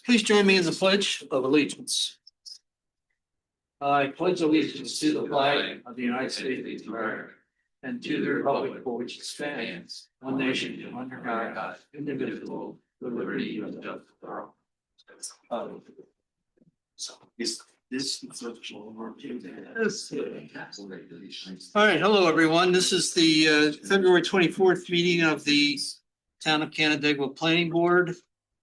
Please join me in the Pledge of Allegiance. I pledge allegiance to the flag of the United States of America and to the republic for which it stands, one nation under God, indivisible, with liberty and justice for all. So is this All right, hello, everyone. This is the February 24th meeting of the Town of Canandaigua Planning Board.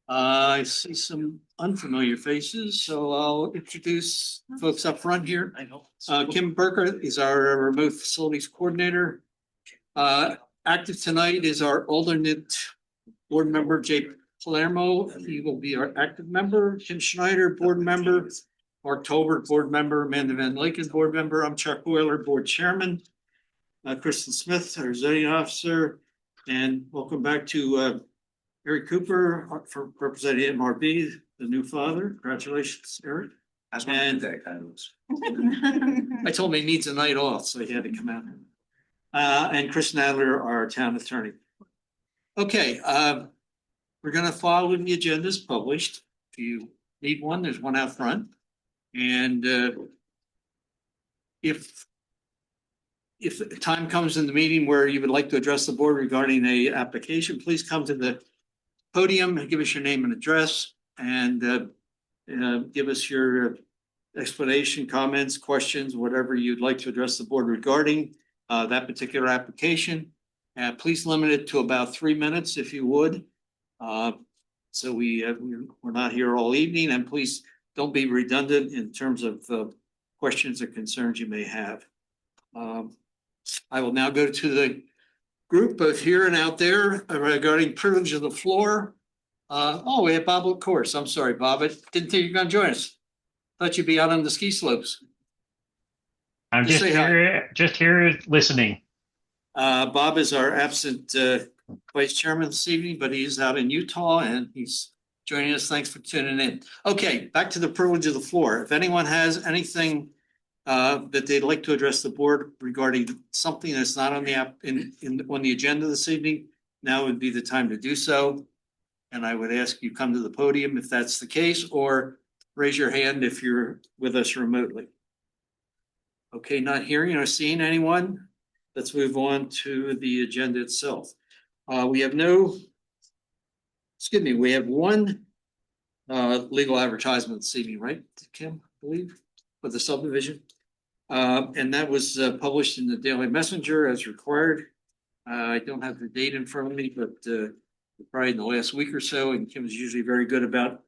I see some unfamiliar faces, so I'll introduce folks up front here. Kim Burker is our remote facilities coordinator. Active tonight is our alternate board member, Jay Palermo. He will be our active member. Kim Schneider, board member. Mark Tolbert, board member. Amanda Van Laken, board member. I'm Chuck Whaler, board chairman. Kristen Smith, our zoning officer. And welcome back to Eric Cooper for representing MRB, the new father. Congratulations, Eric. I told him he needs a night off, so he had to come out. And Chris Nadler, our town attorney. Okay, we're going to follow the agendas published. If you need one, there's one out front. And if time comes in the meeting where you would like to address the board regarding a application, please come to the podium and give us your name and address and give us your explanation, comments, questions, whatever you'd like to address the board regarding that particular application. Please limit it to about 3 minutes if you would. So we're not here all evening, and please don't be redundant in terms of questions or concerns you may have. I will now go to the group both here and out there regarding privilege of the floor. We have Bob, of course. I'm sorry, Bob. I didn't think you were going to join us. Thought you'd be out on the ski slopes. I'm just here listening. Bob is our absent vice chairman this evening, but he's out in Utah and he's joining us. Thanks for tuning in. Okay, back to the privilege of the floor. If anyone has anything that they'd like to address the board regarding something that's not on the on the agenda this evening, now would be the time to do so. And I would ask you come to the podium if that's the case, or raise your hand if you're with us remotely. Okay, not hearing or seeing anyone. Let's move on to the agenda itself. We have one legal advertisement this evening, right, Kim, I believe, for the subdivision. And that was published in the Daily Messenger as required. I don't have the date in front of me, but probably in the last week or so, and Kim is usually very good about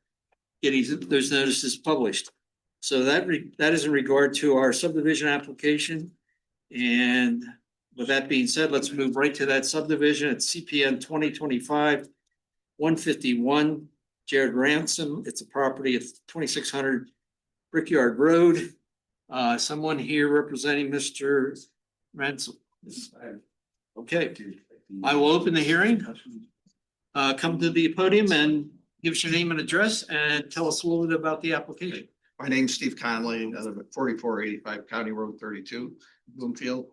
getting those notices published. So that is in regard to our subdivision application. And with that being said, let's move right to that subdivision. It's CPN 2025-151 Jared Ransom. It's a property at 2600 Brickyard Road. Someone here representing Mr. Ransom. Okay, I will open the hearing. Come to the podium and give us your name and address and tell us a little bit about the application. My name's Steve Conley. I live at 4485 County Road 32, Bloomfield.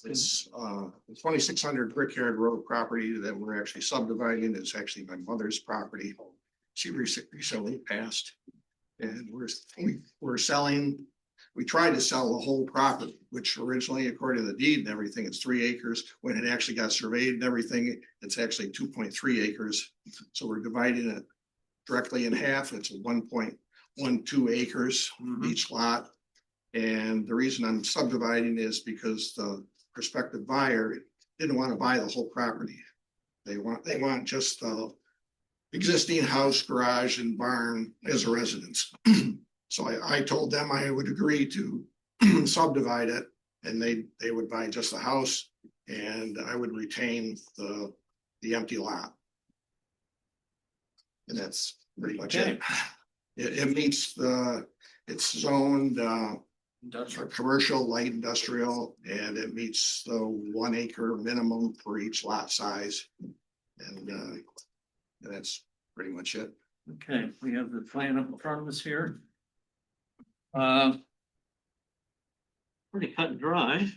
It's 2600 Brickyard Road property that we're actually subdividing. It's actually my mother's property. She recently passed, and we're selling. We tried to sell the whole property, which originally, according to the deed and everything, it's 3 acres. When it actually got surveyed and everything, it's actually 2.3 acres. So we're dividing it directly in half. It's 1.12 acres each lot. And the reason I'm subdividing is because the prospective buyer didn't want to buy the whole property. They want just the existing house, garage, and barn as a residence. So I told them I would agree to subdivide it, and they would buy just the house, and I would retain the empty lot. And that's pretty much it. It meets it's zoned commercial, light industrial, and it meets the 1 acre minimum for each lot size. And that's pretty much it. Okay, we have the plan up in front of us here. Pretty cut and dry.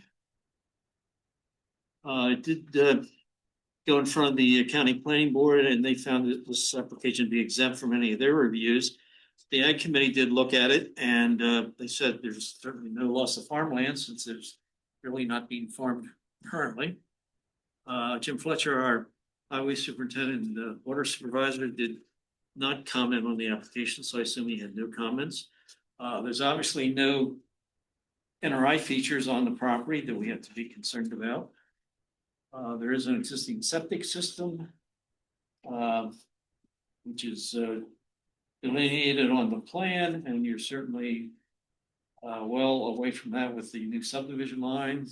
I did go in front of the county planning board, and they found that this application to be exempt from any of their reviews. The Ag Committee did look at it, and they said there's certainly no loss of farmland since there's really not being farmed currently. Jim Fletcher, our highway superintendent and water supervisor, did not comment on the application, so I assume he had no comments. There's obviously no NRI features on the property that we have to be concerned about. There is an existing septic system, which is delineated on the plan, and you're certainly well away from that with the new subdivision line.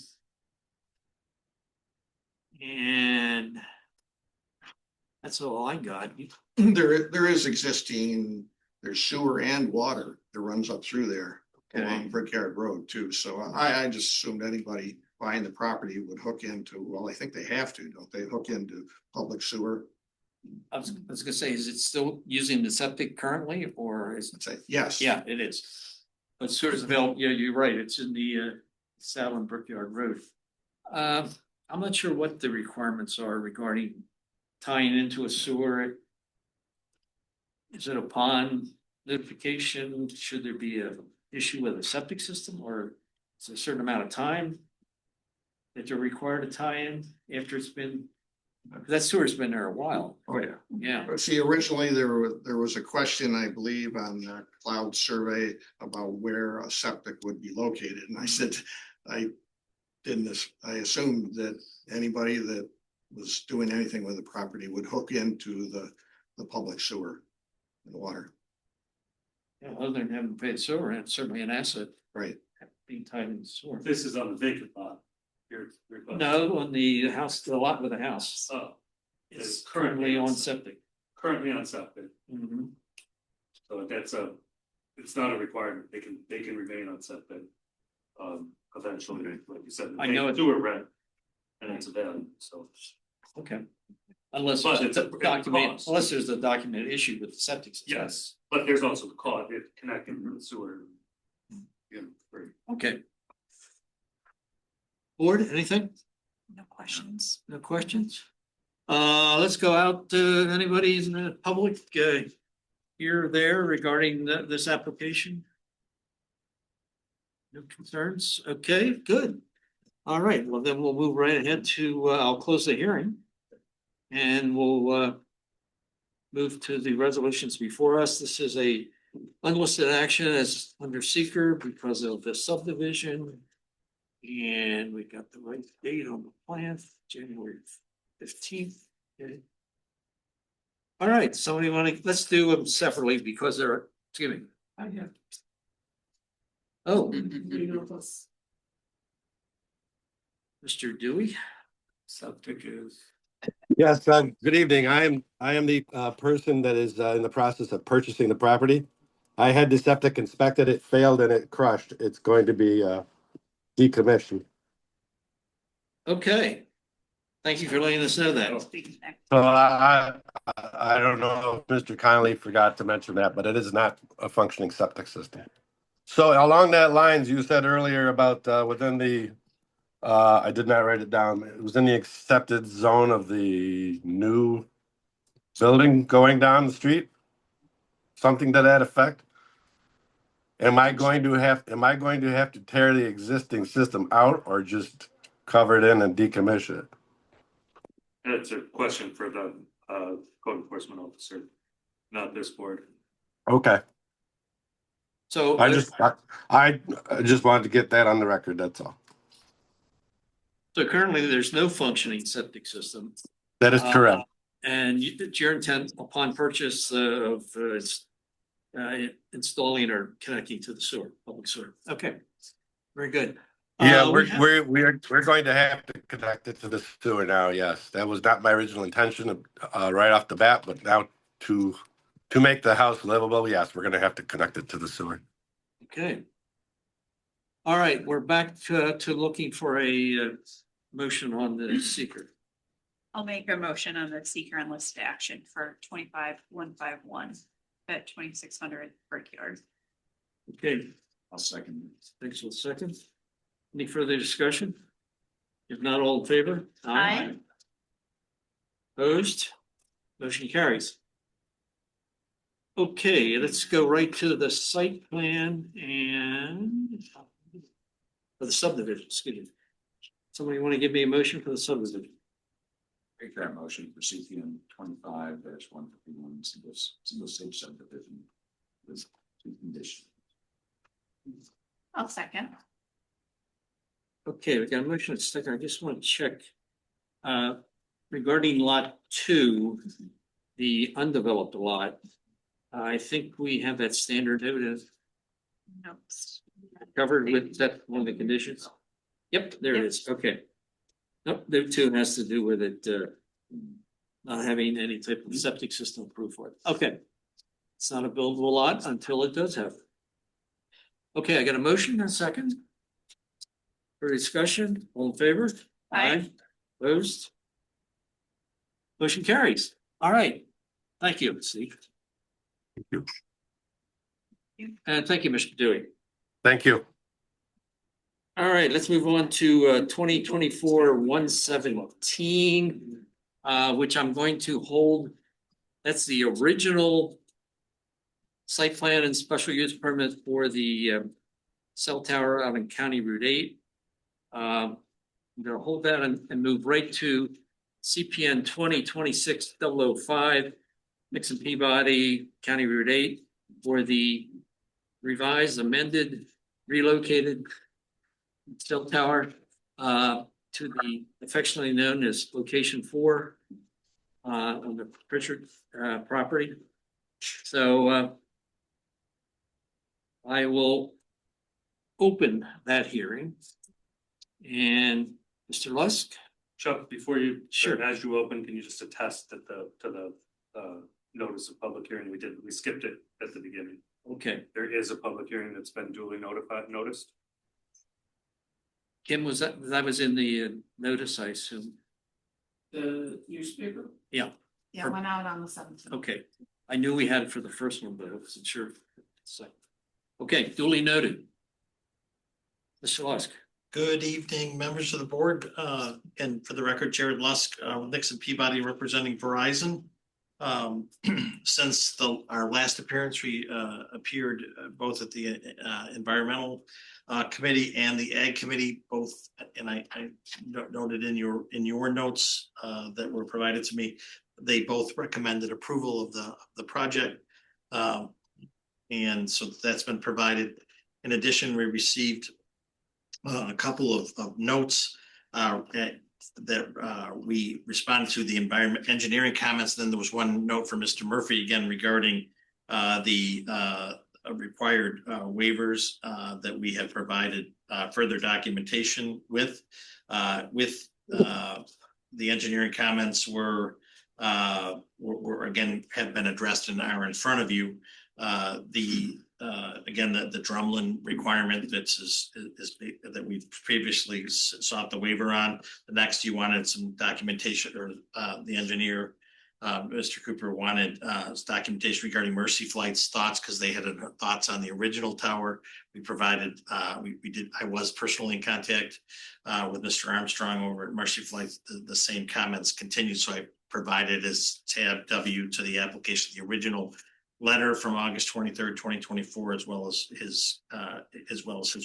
And that's all I got. There is existing, there's sewer and water that runs up through there along Brickyard Road too. So I just assumed anybody buying the property would hook into, well, I think they have to, don't they, hook into public sewer? I was gonna say, is it still using the septic currently, or is I'd say, yes. Yeah, it is. But sewer is available. Yeah, you're right. It's in the Saddle and Brickyard Road. I'm not sure what the requirements are regarding tying into a sewer. Is it upon notification? Should there be a issue with a septic system, or is there a certain amount of time that you're required to tie in after it's been? That sewer's been there a while. Oh, yeah. Yeah. But see, originally there was a question, I believe, on the cloud survey about where a septic would be located. And I said, I assumed that anybody that was doing anything with the property would hook into the public sewer and water. Yeah, other than having paid sewer, and it's certainly an asset Right. being tied in the sewer. This is on the vacant lot. No, on the house, the lot with the house. Oh, It's currently on septic. currently on septic, Mhm. so it's not a requirement, they can remain on septic. Eventually, like you said. I know it- Do a rent. And it's a value, so. Okay. Unless But there's it's a a document, cost. unless there's a documented issue with the septic system. Yes, but there's also the cost, if connecting to the sewer. You know, free. Okay. Board, anything? No questions. No questions? Let's go out to anybody in the public, here or there regarding this application? No concerns? Okay, good. All right, well, then we'll move right ahead to, I'll close the hearing. And we'll, move to the resolutions before us. This is a unlisted action as under seeker because of the subdivision. And we got the right date on the plan, January 15th. Okay. All right, somebody let's do them separately because they're, excuse me. Oh. Mr. Dewey. Septic is. Yes, good evening. I am the person that is in the process of purchasing the property. I had the septic inspected, it failed and it crushed. It's going to be decommissioned. Okay. Thank you for letting us know that. So I don't know if Mr. Connolly forgot to mention that, but it is not a functioning septic system. So along that lines, you said earlier about within the I did not write it down. It was in the accepted zone of the new building going down the street. Something to that effect. Am I going to have to tear the existing system out or just cover it in and decommission it? That's a question for the code enforcement officer, not this board. Okay. So I just wanted to get that on the record, that's all. so currently there's no functioning septic system. That is correct. And it's your intent upon purchase of installing or connecting to the sewer, public sewer. Okay, very good. Yeah, we have- we're going to have to connect it to the sewer now, yes. That was not my original intention right off the bat, but now to make the house livable, yes, we're gonna have to connect it to the sewer. Okay. All right, we're back to looking for a motion on the seeker. I'll make a motion on the seeker unlisted action for 25151 at 2600 Brickyard. Okay. I'll second. Thanks for the second. Any further discussion? If not, all in favor? Aye. Opposed? Motion carries. Okay, let's go right to the site plan and for the subdivision, excuse me. Somebody want to give me a motion for the subdivision? Make that motion for CPN 25-151 single stage subdivision with two conditions. I'll second. Okay, we got a motion and a second. I just want to check. Regarding lot 2, the undeveloped lot. I think we have that standard evidence Nope. covered with that one of the conditions. Yep, there it is. Okay. Nope, there too has to do with it, not having any type of septic system approved for it. Okay. It's not a buildable lot until it does have. Okay, I got a motion and a second. For discussion, all in favor? Aye. Opposed? Motion carries. All right. Thank you, Steve. Thank you. And thank you, Mr. Dewey. Thank you. All right, let's move on to 2024-117, which I'm going to hold. That's the original site plan and special use permit for the cell tower out in County Route 8. I'm gonna hold that and move right to CPN 2026-005, Nixon Peabody, County Route 8, for the revised, amended, relocated cell tower to the affectionately known as location 4 on the Pritchard property. So I will open that hearing. And Mr. Lusk? Chuck, before you, Sure. as you open, can you just attest that to the notice of public hearing we skipped it at the beginning. Okay, There is a public hearing that's been duly noticed. Kim, that was in the notice, I assume? The newspaper? Yeah, Yeah, it went out on the 17th. okay. I knew we had it for the first one, but I wasn't sure. So, okay, duly noted. Mr. Lusk? Good evening, members of the board, and for the record, Jared Lusk, Nixon Peabody representing Verizon. Since our last appearance, we appeared both at the environmental committee and the ag committee, both, and I noted in your notes that were provided to me, they both recommended approval of the project. And so that's been provided. In addition, we received a couple of notes that we responded to the environment engineering comments. Then there was one note from Mr. Murphy again regarding the required waivers that we have provided further documentation with. The engineering comments were again have been addressed and are in front of you. Again, the drumlin requirement is that we've previously sought the waiver on. The next, you wanted some documentation, or the engineer, Mr. Cooper, wanted documentation regarding Mercy Flight's thoughts, because they had thoughts on the original tower. We provided, we did. I was personally in contact with Mr. Armstrong over at Mercy Flight. The same comments continued, so I provided as tab W to the application the original letter from August 23rd, 2024, as well as his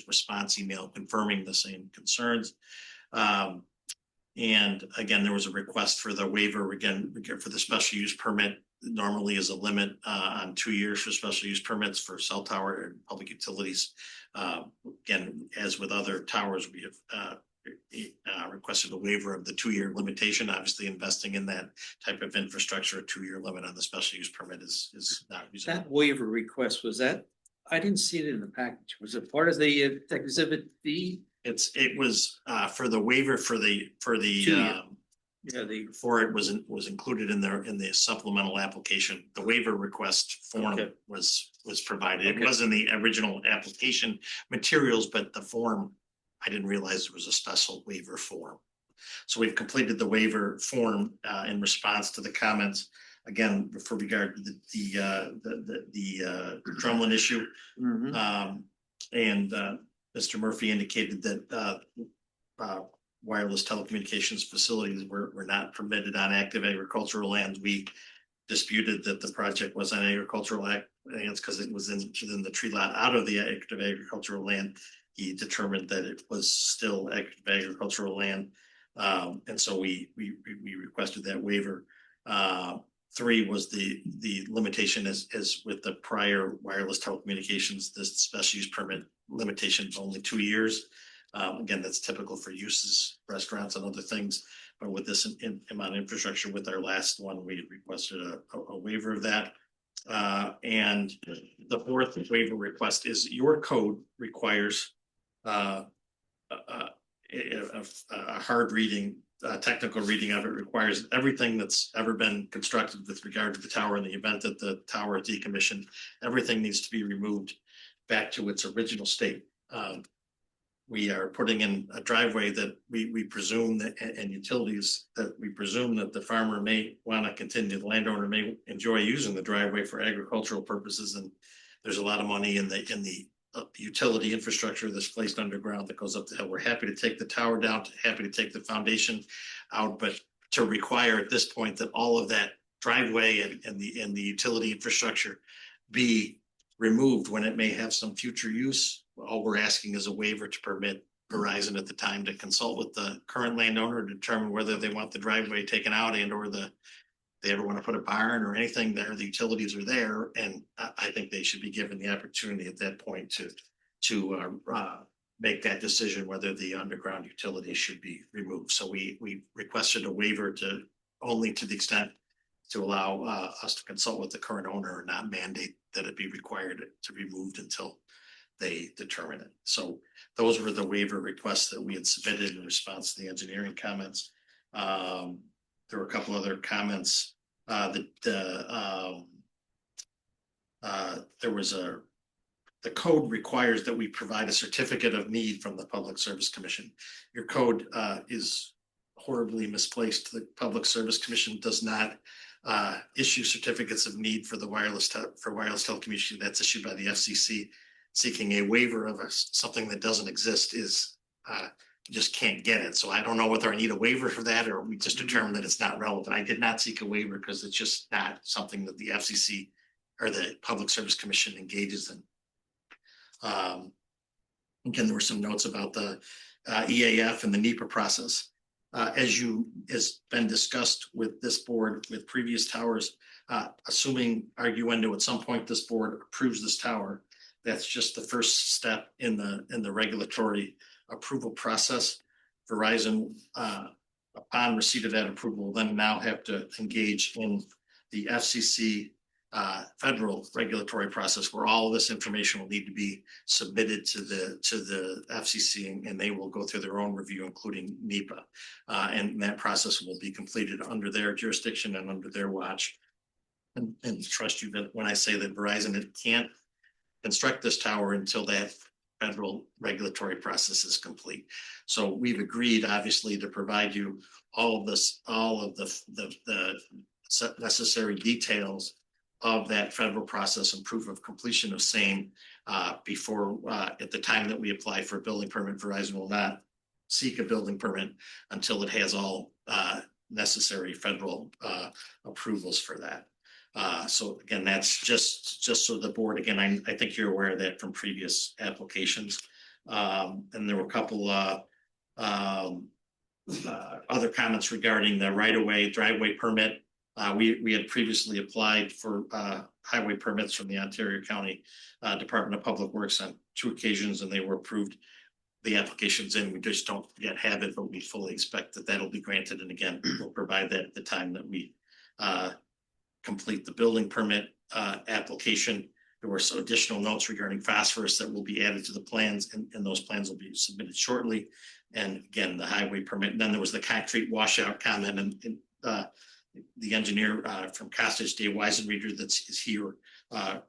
response email confirming the same concerns. And again, there was a request for the waiver again for the special use permit. Normally is a limit on 2 years for special use permits for cell tower and public utilities. Again, as with other towers, we have requested a waiver of the 2-year limitation. Obviously, investing in that type of infrastructure, a 2-year limit on the special use permit is not reasonable. That waiver request, was that, I didn't see it in the package. Was it part of the exhibit B? It was for the waiver for the 2-year. Yeah, before it was included in the supplemental application. The waiver request form Okay. was provided. Okay. It was in the original application materials, but the form, I didn't realize there was a special waiver form. So we've completed the waiver form in response to the comments. Again, for regard to the drumlin issue. Mhm. And Mr. Murphy indicated that wireless telecommunications facilities were not permitted on active agricultural lands. We disputed that the project was on agricultural lands because it was within the tree lot out of the active agricultural land. He determined that it was still active agricultural land. And so we requested that waiver. 3 was the limitation as with the prior wireless telecommunications, this special use permit limitation is only 2 years. Again, that's typical for uses, restaurants and other things. But with this amount of infrastructure with our last one, we requested a waiver of that. And the 4th waiver request is your code requires a hard reading, technical reading of it requires everything that's ever been constructed with regard to the tower in the event that the tower is decommissioned, everything needs to be removed back to its original state. We are putting in a driveway that we presume that, and utilities that we presume that the farmer may want to continue, the landowner may enjoy using the driveway for agricultural purposes. And there's a lot of money in the utility infrastructure that's placed underground that goes up the hill. We're happy to take the tower down, happy to take the foundation out, but to require at this point that all of that driveway and the utility infrastructure be removed when it may have some future use. All we're asking is a waiver to permit Verizon at the time to consult with the current landowner to determine whether they want the driveway taken out and or they ever want to put a barn or anything there. The utilities are there, and I think they should be given the opportunity at that point to make that decision whether the underground utilities should be removed. So we requested a waiver only to the extent to allow us to consult with the current owner and not mandate that it be required to be removed until they determine it. So those were the waiver requests that we had submitted in response to the engineering comments. There were a couple other comments there was the code requires that we provide a certificate of need from the Public Service Commission. Your code is horribly misplaced. The Public Service Commission does not issue certificates of need for the wireless telecommunication. That's issued by the FCC. Seeking a waiver of something that doesn't exist is just can't get it. So I don't know whether I need a waiver for that or we just determined that it's not relevant. I did not seek a waiver because it's just not something that the FCC or the Public Service Commission engages in. Again, there were some notes about the EAF and the NEPA process. As been discussed with this board with previous towers, assuming arguendo at some point this board approves this tower, that's just the first step in the regulatory approval process. Verizon, upon receipt of that approval, will then now have to engage in the FCC federal regulatory process where all of this information will need to be submitted to the FCC and they will go through their own review, including NEPA. And that process will be completed under their jurisdiction and under their watch. And trust you that when I say that Verizon can't construct this tower until that federal regulatory process is complete. So we've agreed, obviously, to provide you all of the necessary details of that federal process and proof of completion of same before at the time that we apply for a building permit. Verizon will not seek a building permit until it has all necessary federal approvals for that. So again, that's just so the board, again, I think you're aware of that from previous applications. And there were a couple other comments regarding the right-of-way driveway permit. We had previously applied for highway permits from the Ontario County Department of Public Works on 2 occasions, and they were approved. The application's in, we just don't yet have it, but we fully expect that that'll be granted. And again, we'll provide that at the time that we complete the building permit application. There were some additional notes regarding phosphorus that will be added to the plans, and those plans will be submitted shortly. And again, the highway permit. And then there was the concrete washout comment, and the engineer from Costage, Dave Weisenreeder, is here,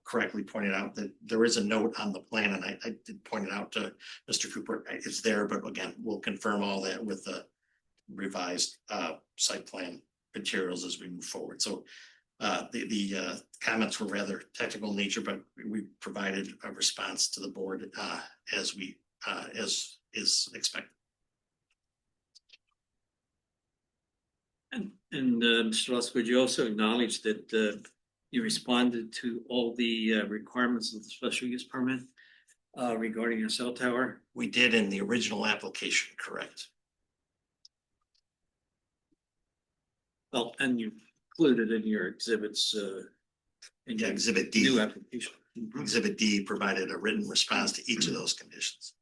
correctly pointed out that there is a note on the plan, and I did point it out to Mr. Cooper. It's there, but again, we'll confirm all that with the revised site plan materials as we move forward. So the comments were rather technical in nature, but we provided a response to the board as is expected. And Mr. Lusk, would you also acknowledge that you responded to all the requirements of the special use permit regarding a cell tower? We did in the original application, correct? Well, and you included in your exhibits in Yeah, your Exhibit D. new application. Exhibit D provided a written response to each of those conditions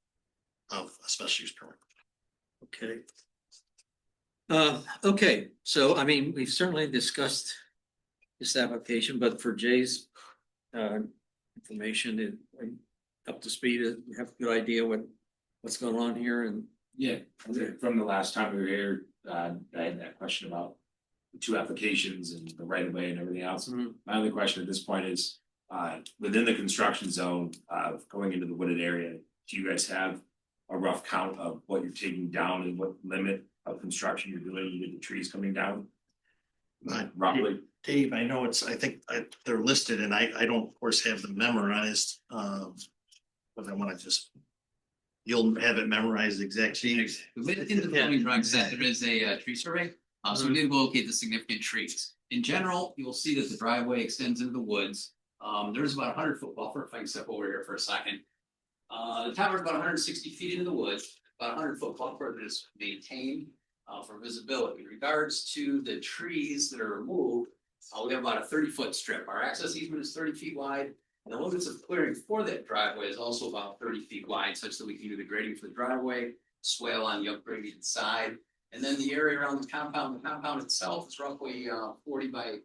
of a special use permit. Okay. Okay, so I mean, we've certainly discussed this application, but for Jay's information, up to speed, you have a good idea what's going on here and Yeah, from the last time we were here, I had that question about the two applications and the right of way and everything else. Mhm. My only question at this point is, within the construction zone of going into the wooded area, do you guys have a rough count of what you're taking down and what limit of construction you're doing with the trees coming down? Roughly, Dave, I know I think they're listed and I don't, of course, have them memorized. But I want to you'll have it memorized exactly. Within the zoning drawing set, there is a tree survey, so we did locate the significant trees. In general, you will see that the driveway extends into the woods. There's about a 100-foot buffer, if I can step over here for a second. The tower is about 160 feet into the woods, about 100-foot buffer that is maintained for visibility. In regards to the trees that are removed, we have about a 30-foot strip. Our access easement is 30 feet wide. And the limits of clearing for that driveway is also about 30 feet wide, such that we can do the grading for the driveway, swale on the upgraded side. And then the area around the compound itself is roughly 40 by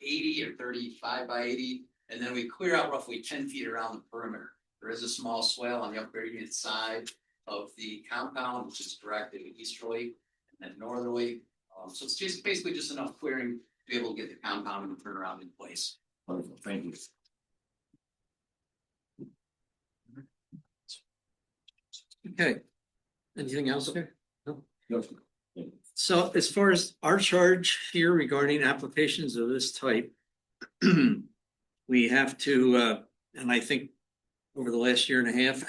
80 or 35 by 80. And then we clear out roughly 10 feet around the perimeter. There is a small swale on the upgraded side of the compound, which is directed easterly and then northerly. So it's just basically just enough clearing to be able to get the compound and turn around in place. wonderful, thank you. okay. Anything else there? No. So as far as our charge here regarding applications of this type, we have to, and I think over the last year and a half,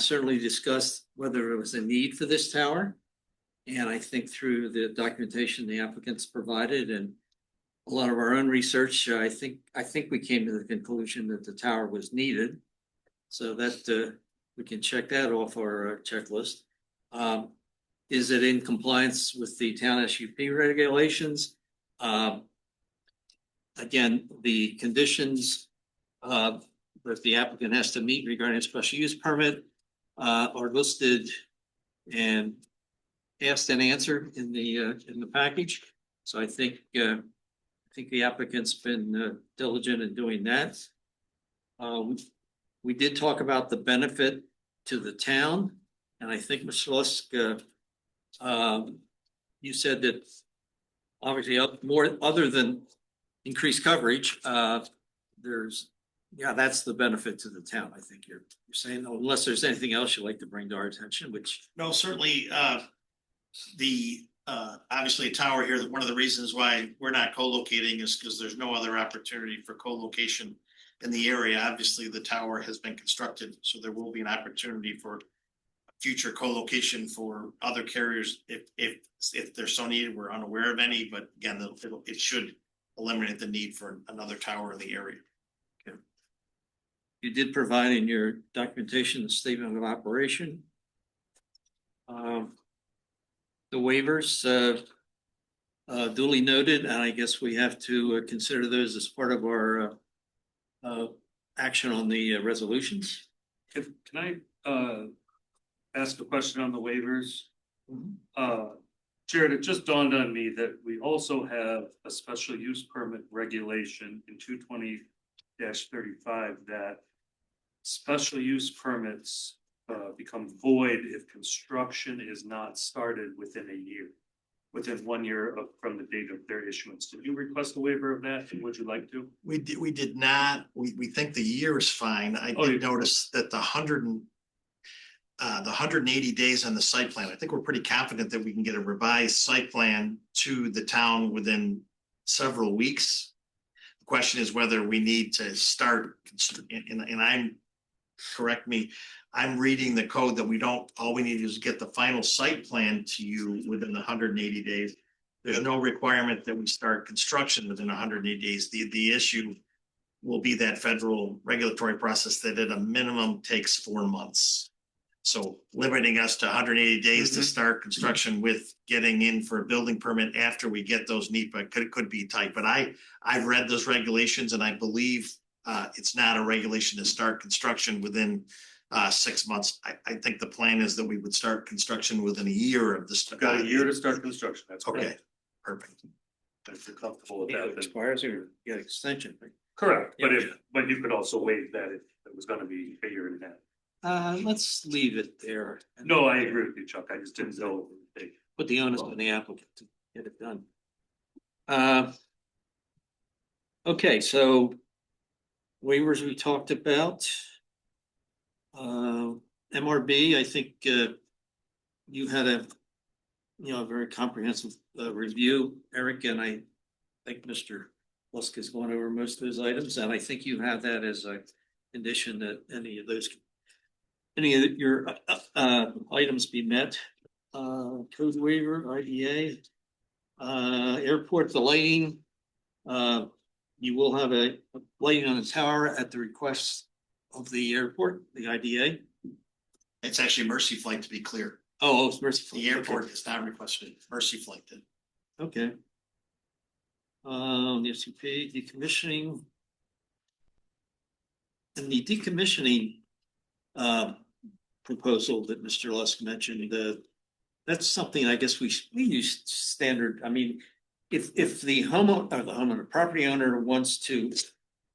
certainly discussed whether there was a need for this tower. And I think through the documentation the applicants provided and a lot of our own research, I think we came to the conclusion that the tower was needed. So that we can check that off our checklist. Is it in compliance with the town SUP regulations? Again, the conditions that the applicant has to meet regarding a special use permit are listed and asked and answered in the package. So I think the applicant's been diligent in doing that. We did talk about the benefit to the town, and I think Mr. Lusk, you said that obviously more other than increased coverage, that's the benefit to the town. I think you're saying, unless there's anything else you'd like to bring to our attention, which. No, certainly, obviously a tower here, one of the reasons why we're not co-locating is because there's no other opportunity for co-location in the area. Obviously, the tower has been constructed, so there will be an opportunity for future co-location for other carriers if they're so needed. We're unaware of any, but again, it should eliminate the need for another tower in the area. Okay. You did provide in your documentation the statement of operation. The waivers duly noted, and I guess we have to consider those as part of our action on the resolutions. Can I ask a question on the waivers? Jared, it just dawned on me that we also have a special use permit regulation in 220-35 that special use permits become void if construction is not started within 1 year from the date of their issuance. Did you request a waiver of that? And would you like to? We did not. We think the year is fine. I did notice that the 180 days on the site plan, I think we're pretty confident that we can get a revised site plan to the town within several weeks. The question is whether we need to start, and I'm correct me. I'm reading the code that we don't, all we need is get the final site plan to you within 180 days. There's no requirement that we start construction within 180 days. The issue will be that federal regulatory process that at a minimum takes 4 months. So limiting us to 180 days to start construction with getting in for a building permit after we get those NEPA could be tight. But I've read those regulations and I believe it's not a regulation to start construction within 6 months. I think the plan is that we would start construction within a year of this. Got a year to start construction, that's Okay, correct. perfect. If you're comfortable with It that, then expires or you get extension. Right? correct, but Yeah. but you could also waive that if it was gonna be a year and a half. Let's leave it there. No, I agree with you, Chuck, I just didn't know. Put the onus on the applicant to get it done. Okay, so waivers we talked about. MRB, I think you had a very comprehensive review, Eric, and I think Mr. Lusk has gone over most of those items, and I think you have that as a condition that any of your items be met. Code waiver, IDA, airport, the lighting. You will have a lighting on the tower at the request of the airport, the IDA. It's actually Mercy Flight, to be clear. Oh, it's merciful. The airport is not requested. Mercy Flight did. Okay. The FCP decommissioning. And the decommissioning proposal that Mr. Lusk mentioned, that's something I guess we use standard. I mean, if the homeowner, property owner wants to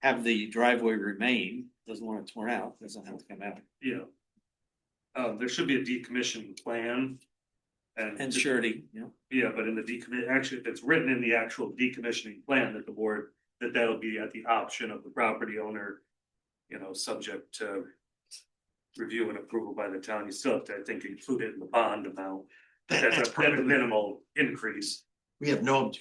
have the driveway remain, doesn't want it torn out, doesn't have to come out. Yeah. There should be a decommission plan. And surety, yeah. Yeah, but in the actually, it's written in the actual decommissioning plan that the board, that'll be at the option of the property owner. Subject to review and approval by the town. You still have to, I think, include it in the bond amount. That's a minimal increase. We have no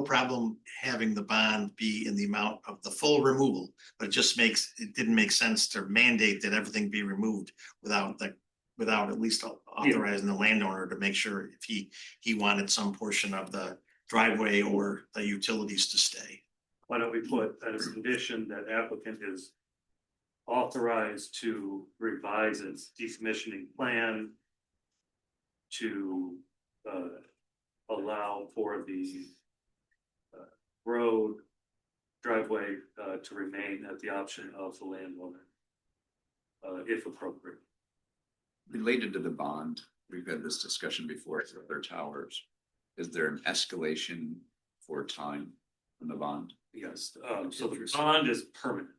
problem having the bond be in the amount of the full removal, but it didn't make sense to mandate that everything be removed without at least authorizing the landowner to make sure if he wanted some portion of the driveway or the utilities to stay. Why don't we put as a condition that applicant is authorized to revise its decommissioning plan to allow for the road driveway to remain at the option of the landowner, if appropriate. Related to the bond, we've had this discussion before for other towers. Is there an escalation for time in the bond? Yes, so the bond is permanent.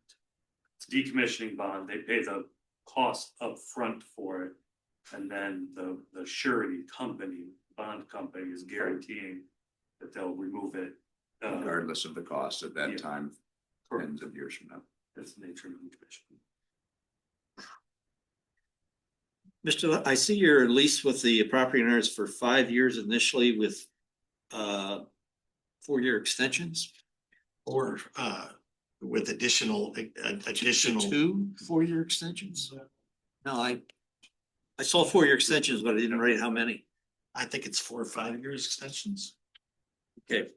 It's a decommissioning bond. They pay the cost up front for it. And then the surety company, bond company is guaranteeing that they'll remove it. Regardless of the cost at that Yeah. time, Correct. tens of years from now. That's the nature of the decommissioning. Mr. I see your lease with the property owners for 5 years initially with 4-year extensions. Or with additional 2 4-year extensions? No, I saw 4-year extensions, but I didn't write how many. I think it's 4 or 5 years extensions. Okay,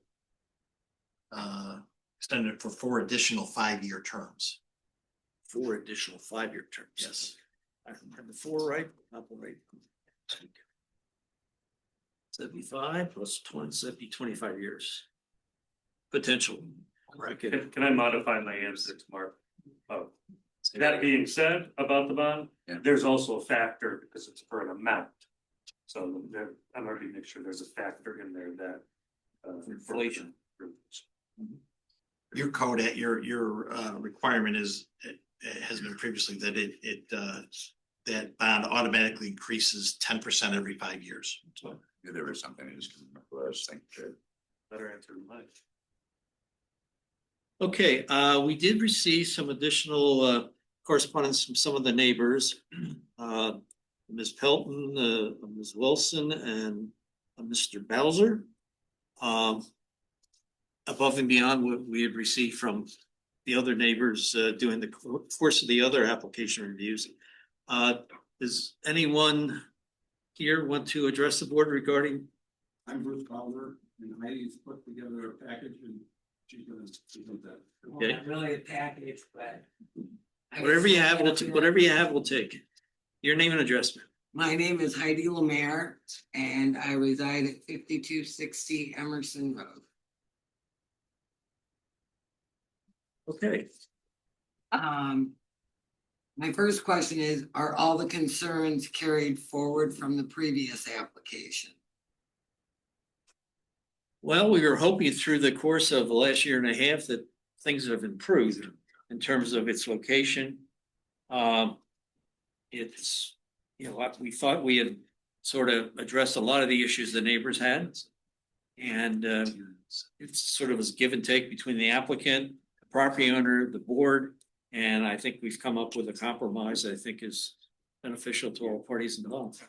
Extended for 4 additional 5-year terms. 4 additional 5-year terms. Yes. I remember 4, right? Not the right. 75 plus 20, so that'd be 25 years. Potential. Okay. Can I modify my answer to Mark? That being said about the bond, Yeah. there's also a factor because it's for an amount. So I'm already make sure there's a factor in there that. Inflation. Your code at your requirement is, has been previously that that bond automatically increases 10% every 5 years. So Yeah, there was something I just couldn't remember what I was thinking. Better answer than mine. Okay, we did receive some additional correspondence from some of the neighbors. Ms. Pelton, Ms. Wilson, and Mr. Bowser. Above and beyond what we had received from the other neighbors during the course of the other application reviews. Does anyone here want to address the board regarding? I'm Bruce Calder, and Heidi's put together a package and she's gonna present that. Okay. Not really a package, but. Whatever you have, whatever you have, we'll take. Your name and address, ma'am. My name is Heidi Lemare and I reside at 5260 Emerson Road. Okay. My first question is, are all the concerns carried forward from the previous application? Well, we were hoping through the course of the last year and a half that things have improved in terms of its location. It's, you know, we thought we had sort of addressed a lot of the issues the neighbors had. And it's sort of a give and take between the applicant, the property owner, the board. And I think we've come up with a compromise that I think is beneficial to all parties involved.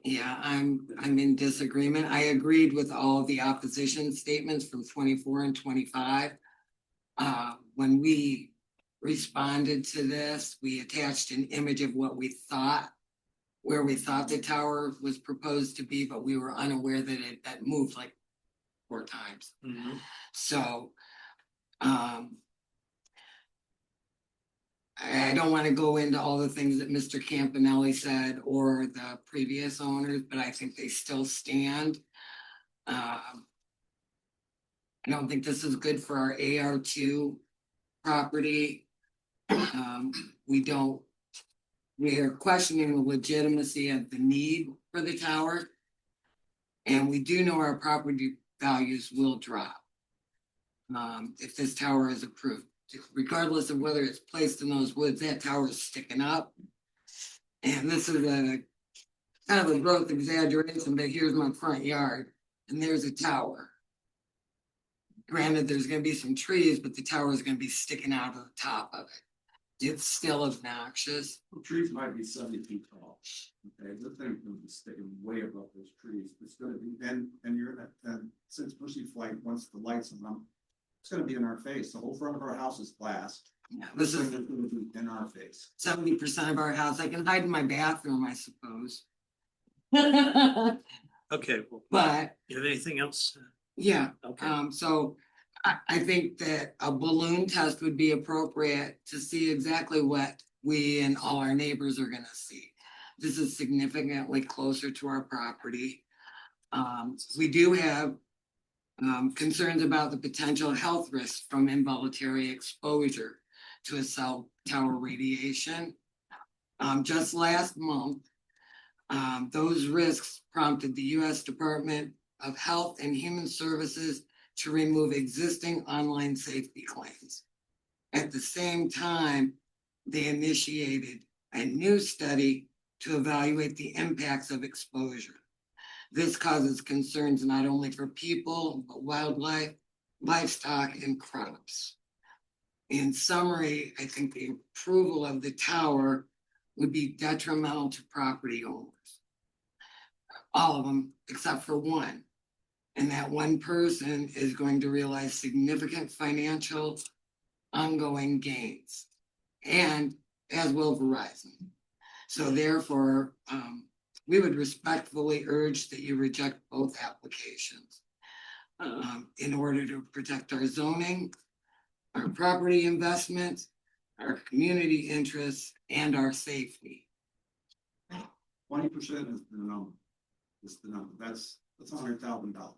Yeah, I'm in disagreement. I agreed with all of the opposition statements from 24 and 25. When we responded to this, we attached an image of what we thought, where we thought the tower was proposed to be, but we were unaware that it had moved like 4 times. So, I don't want to go into all the things that Mr. Campanelli said or the previous owners, but I think they still stand. I don't think this is good for our AR2 property. We are questioning the legitimacy of the need for the tower. And we do know our property values will drop if this tower is approved. Regardless of whether it's placed in those woods, that tower is sticking up. And this is a kind of a growth exaggeration, but here's my front yard and there's a tower. Granted, there's gonna be some trees, but the tower is gonna be sticking out of the top of it. It's still obnoxious. The trees might be 70 feet tall. Okay, the thing will be sticking way above those trees. It's gonna be then, and since Bushy Flight, once the lights on them, it's gonna be in our face. The whole front of our house is glass. Yeah, this is Gonna be in our face. 70% of our house. I can hide in my bathroom, I suppose. Okay. Well, But you have anything else? yeah, Okay. so I think that a balloon test would be appropriate to see exactly what we and all our neighbors are gonna see. This is significantly closer to our property. We do have concerns about the potential health risks from involuntary exposure to a cell tower radiation. Just last month, those risks prompted the U.S. Department of Health and Human Services to remove existing online safety claims. At the same time, they initiated a new study to evaluate the impacts of exposure. This causes concerns not only for people, but wildlife, livestock, and crops. In summary, I think the approval of the tower would be detrimental to property owners. All of them, except for one. And that one person is going to realize significant financial ongoing gains, and as will Verizon. So therefore, we would respectfully urge that you reject both applications in order to protect our zoning, our property investments, our community interests, and our safety. 20% is the number. Is the number. That's $100,000.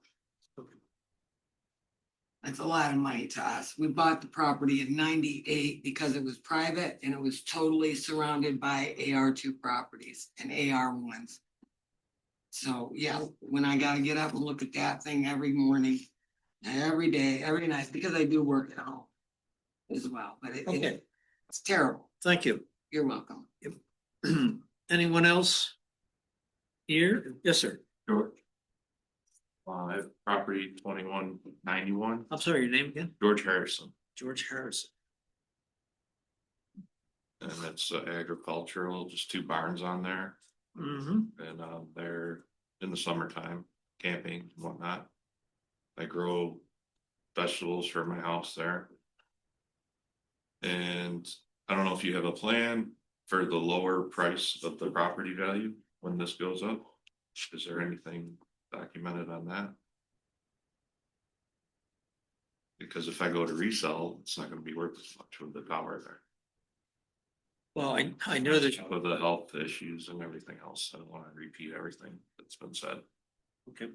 That's a lot of money to us. We bought the property in '98 because it was private and it was totally surrounded by AR2 properties and AR1s. So yeah, when I gotta get up and look at that thing every morning, every day, every night, because I do work at home as well, but Okay. it's terrible. Thank you. You're welcome. Anyone else here? Yes, sir. George. Property 2191, I'm sorry, your name again? George Harrison, George Harrison. and it's agricultural, just 2 barns on there. Mm-hmm. And they're in the summertime camping and whatnot. I grow vegetables for my house there. And I don't know if you have a plan for the lower price of the property value when this goes up. Is there anything documented on that? Because if I go to resell, it's not gonna be worth as much with the tower there. Well, I know that, With the health issues and everything else, I don't wanna repeat everything that's been said. okay.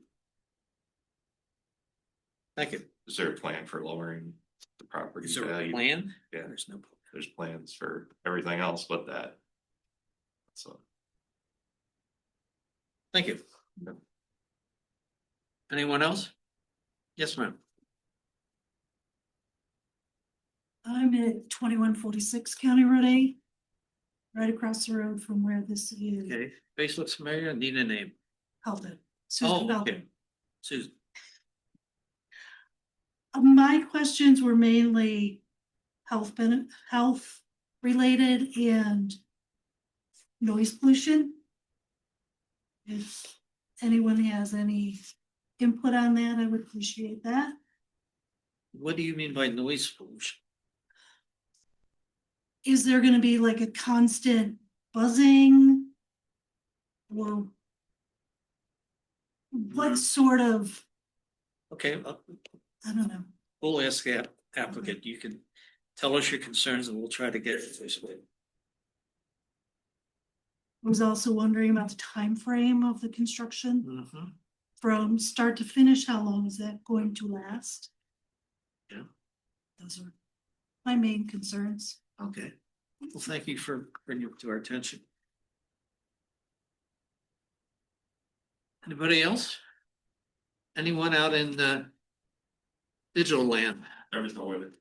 Thank you. Is there a plan for lowering the property Is there a value? plan? Yeah, There's no. there's plans for everything else but that. So. Thank you. Anyone else? Yes, ma'am. I'm at 2146 County Road 8, right across the road from where this is. Okay, face looks familiar, need a name. Helton. Susan Oh, Helton. okay. Susan, My questions were mainly health related and noise pollution. If anyone has any input on that, I would appreciate that. what do you mean by noise pollution? Is there gonna be like a constant buzzing? Or what sort of, Okay, I don't know. we'll ask the applicant, you can tell us your concerns and we'll try to get it this way. I was also wondering about the time frame of the construction Mm-hmm. from start to finish. How long is that going to last? Yeah. Those are my main concerns. Okay, well, thank you for bringing it to our attention. Anybody else? Anyone out in digital land? There was no with it.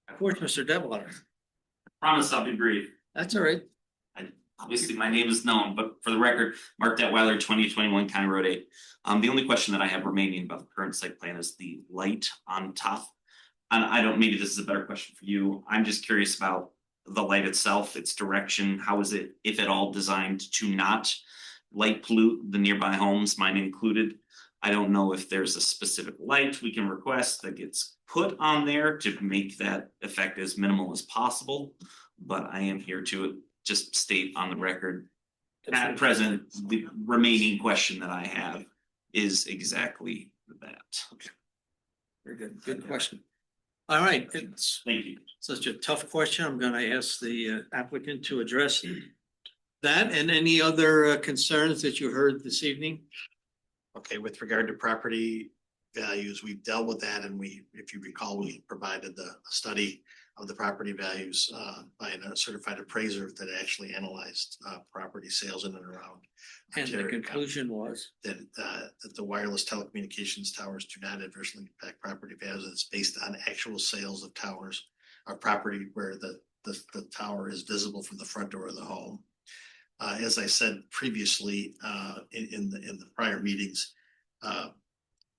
Of course, Mr. Detwiler. Promise I'll be brief. That's all right. Obviously, my name is known, but for the record, Mark Detweiler, 2021 County Road 8. The only question that I have remaining about the current site plan is the light on top. And I don't, maybe this is a better question for you. I'm just curious about the light itself, its direction. How is it, if at all, designed to not light pollute the nearby homes, mine included? I don't know if there's a specific light we can request that gets put on there to make that effect as minimal as possible. But I am here to just state on the record, at present, the remaining question that I have is exactly that. Okay. Very good. Good question. All right, it's Thank you. such a tough question. I'm gonna ask the applicant to address that and any other concerns that you heard this evening. Okay, with regard to property values, we've dealt with that, and we, if you recall, we provided the study of the property values by a certified appraiser that actually analyzed property sales in and around. And the conclusion was? That the wireless telecommunications towers do not adversely impact property values. It's based on actual sales of towers or property where the tower is visible from the front door of the home. As I said previously in the prior meetings,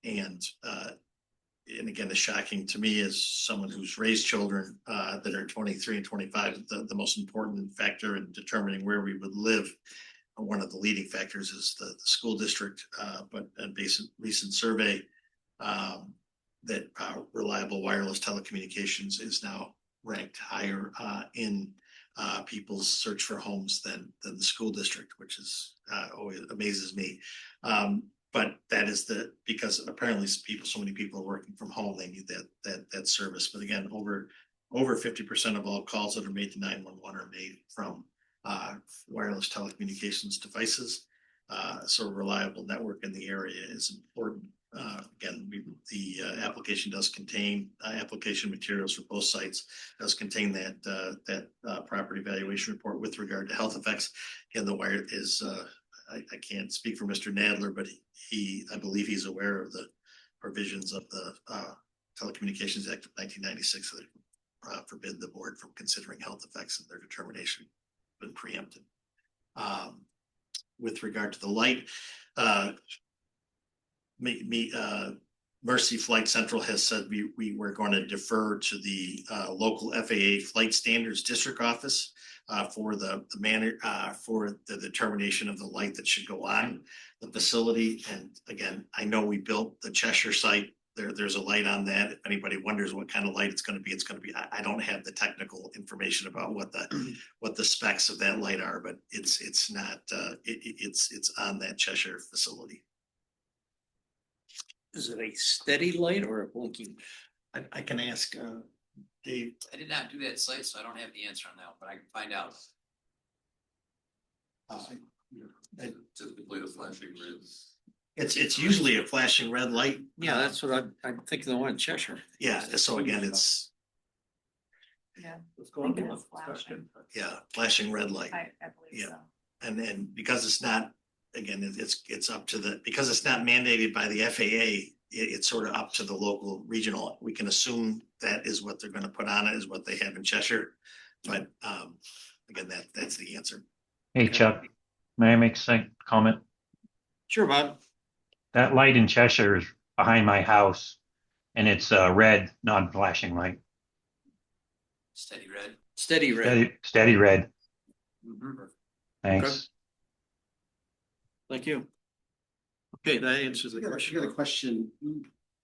and again, it's shocking to me as someone who's raised children that are 23 and 25, the most important factor in determining where we would live, one of the leading factors is the school district, but a recent survey that reliable wireless telecommunications is now ranked higher in people's search for homes than the school district, which is always amazes me. But that is because apparently so many people are working from home, they need that service. But again, over 50% of all calls that are made to 911 are made from wireless telecommunications devices. So a reliable network in the area is important. Again, the application does contain application materials for both sites, does contain that property valuation report with regard to health effects. Again, the wire is I can't speak for Mr. Nadler, but I believe he's aware of the provisions of the Telecommunications Act of 1996 that forbid the board from considering health effects in their determination, been preempted. With regard to the light, Mercy Flight Central has said we were going to defer to the local FAA Flight Standards District Office for the determination of the light that should go on the facility. And again, I know we built the Cheshire site there's a light on that. If anybody wonders what kind of light it's gonna be, I don't have the technical information about what the specs of that light are, but it's not, it's on that Cheshire facility. Is it a steady light or a blinking? I can ask, Dave. I did not do that site, so I don't have the answer on that, one, but I can find out. Typically the flashing red. It's usually a flashing red light. Yeah, that's what I'm thinking, the one in Cheshire. Yeah, so again, it's, Yeah. Let's I think it was flashing. yeah, flashing red light. I believe Yeah. so. And then because it's not, again, it's up to because it's not mandated by the FAA, it's sort of up to the local regional. We can assume that is what they're gonna put on it, is what they have in Cheshire. But again, that's the answer. Hey Chuck, may I make a comment? Sure, Bob. That light in Cheshire is behind my house and it's red, non-flashing light. Steady red. Steady red. Steady red. Mhm. Thanks. Okay. Thank you. Okay, that answers the I got question. a question.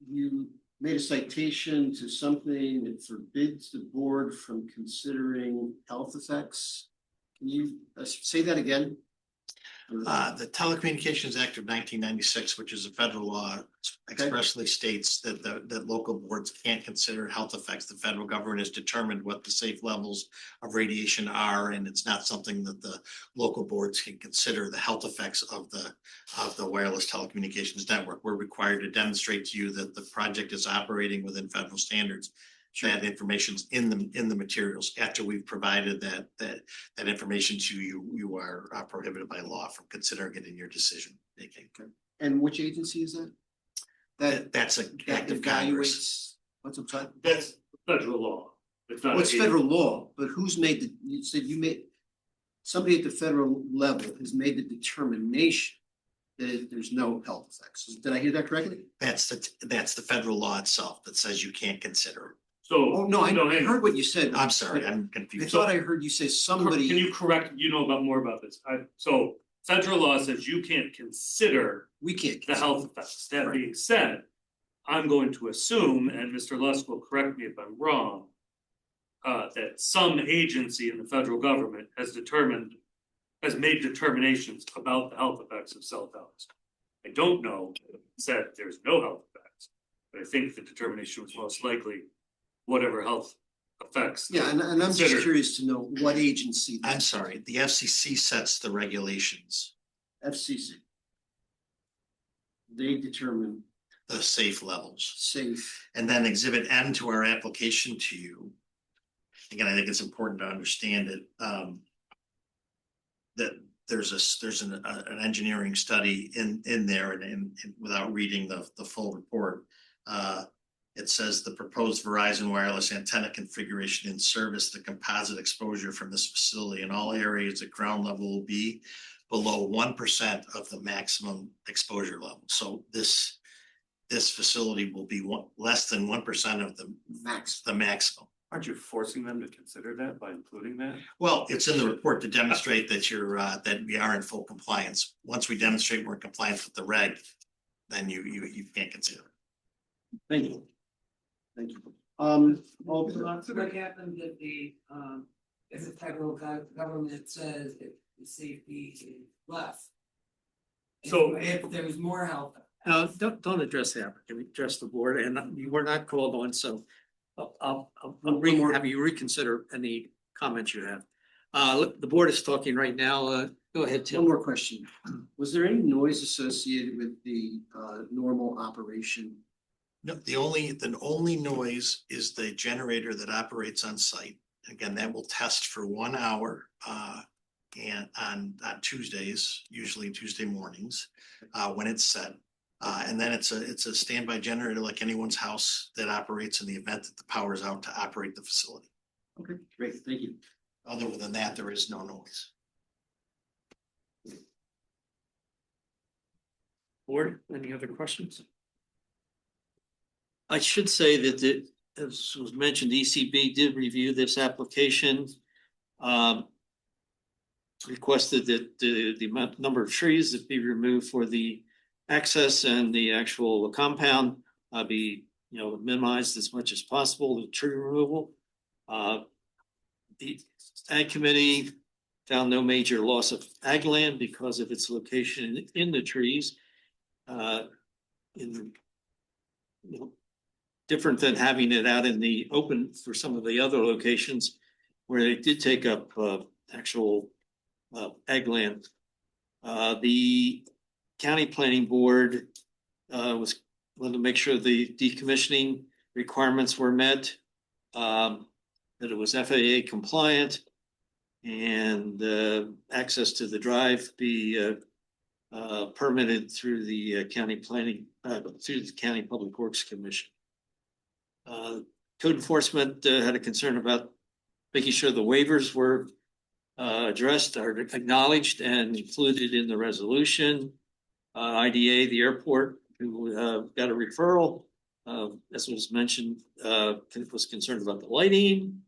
You made a citation to something that forbids the board from considering health effects. Can you say that again? The Telecommunications Act of 1996, which is a federal law, expressly states that local boards can't consider health effects. The federal government has determined what the safe levels of radiation are, and it's not something that the local boards can consider the health effects of the wireless telecommunications network. We're required to demonstrate to you that the project is operating within federal standards. That information's in the materials. After we've provided that information to you, you are prohibited by law from considering it in your decision making. And which agency is that? That's an act of Congress. What's I'm sorry? That's federal law. It's not. Well, it's federal law, but who's made you said you made, somebody at the federal level has made the determination that there's no health effects. Did I hear that correctly? That's the federal law itself that says you can't consider it. So. Oh, no, I heard what you said. I'm sorry, I'm I confused. thought I heard you say somebody. Can you correct, you know more about this? So federal law says you can't consider We can't. the health effects. That being said, I'm going to assume, and Mr. Lusk will correct me if I'm wrong, that some agency in the federal government has made determinations about the health effects of cell towers. I don't know, if it said there's no health effects, but I think the determination was most likely whatever health effects. Yeah, and I'm just considered. curious to know what agency. I'm sorry, the FCC sets the regulations, FCC. They determine the safe levels. safe. And then exhibit N to our application to you. Again, I think it's important to understand it, that there's an engineering study in there and without reading the full report. It says the proposed Verizon wireless antenna configuration in service, the composite exposure from this facility in all areas at ground level will be below 1% of the maximum exposure level. So this facility will be less than 1% of the maximum. Aren't you forcing them to consider that by including that? Well, it's in the report to demonstrate that that we are in full compliance. Once we demonstrate we're in compliance with the reg, then you can't consider it. Thank you. Thank you. What happens if the federal government says if the safety is less? So- If there's more health. Don't address the applicant, address the board, and you were not called on, so I'll have you reconsider any comments you have. The board is talking right now. Go ahead, Tim. One more question. Was there any noise associated with the normal operation? No, the only noise is the generator that operates on site. Again, that will test for 1 hour and on Tuesdays, usually Tuesday mornings, when it's set. And then it's a standby generator like anyone's house that operates in the event that the power is out to operate the facility. Okay, great, thank you. Other than that, there is no noise. Board, any other questions? I should say that as was mentioned, ECB did review this application. Requested that the number of trees that be removed for the access and the actual compound be, minimized as much as possible, the tree removal. The ag committee found no major loss of ag land because of its location in the trees. In, different than having it out in the open for some of the other locations where they did take up actual ag land. The county planning board was wanted to make sure the decommissioning requirements were met, that it was FAA compliant, and access to the drive be permitted through the county planning, through the County Public Works Commission. Code enforcement had a concern about making sure the waivers were addressed or acknowledged and included in the resolution. IDA, the airport, who got a referral, as was mentioned, was concerned about the lighting.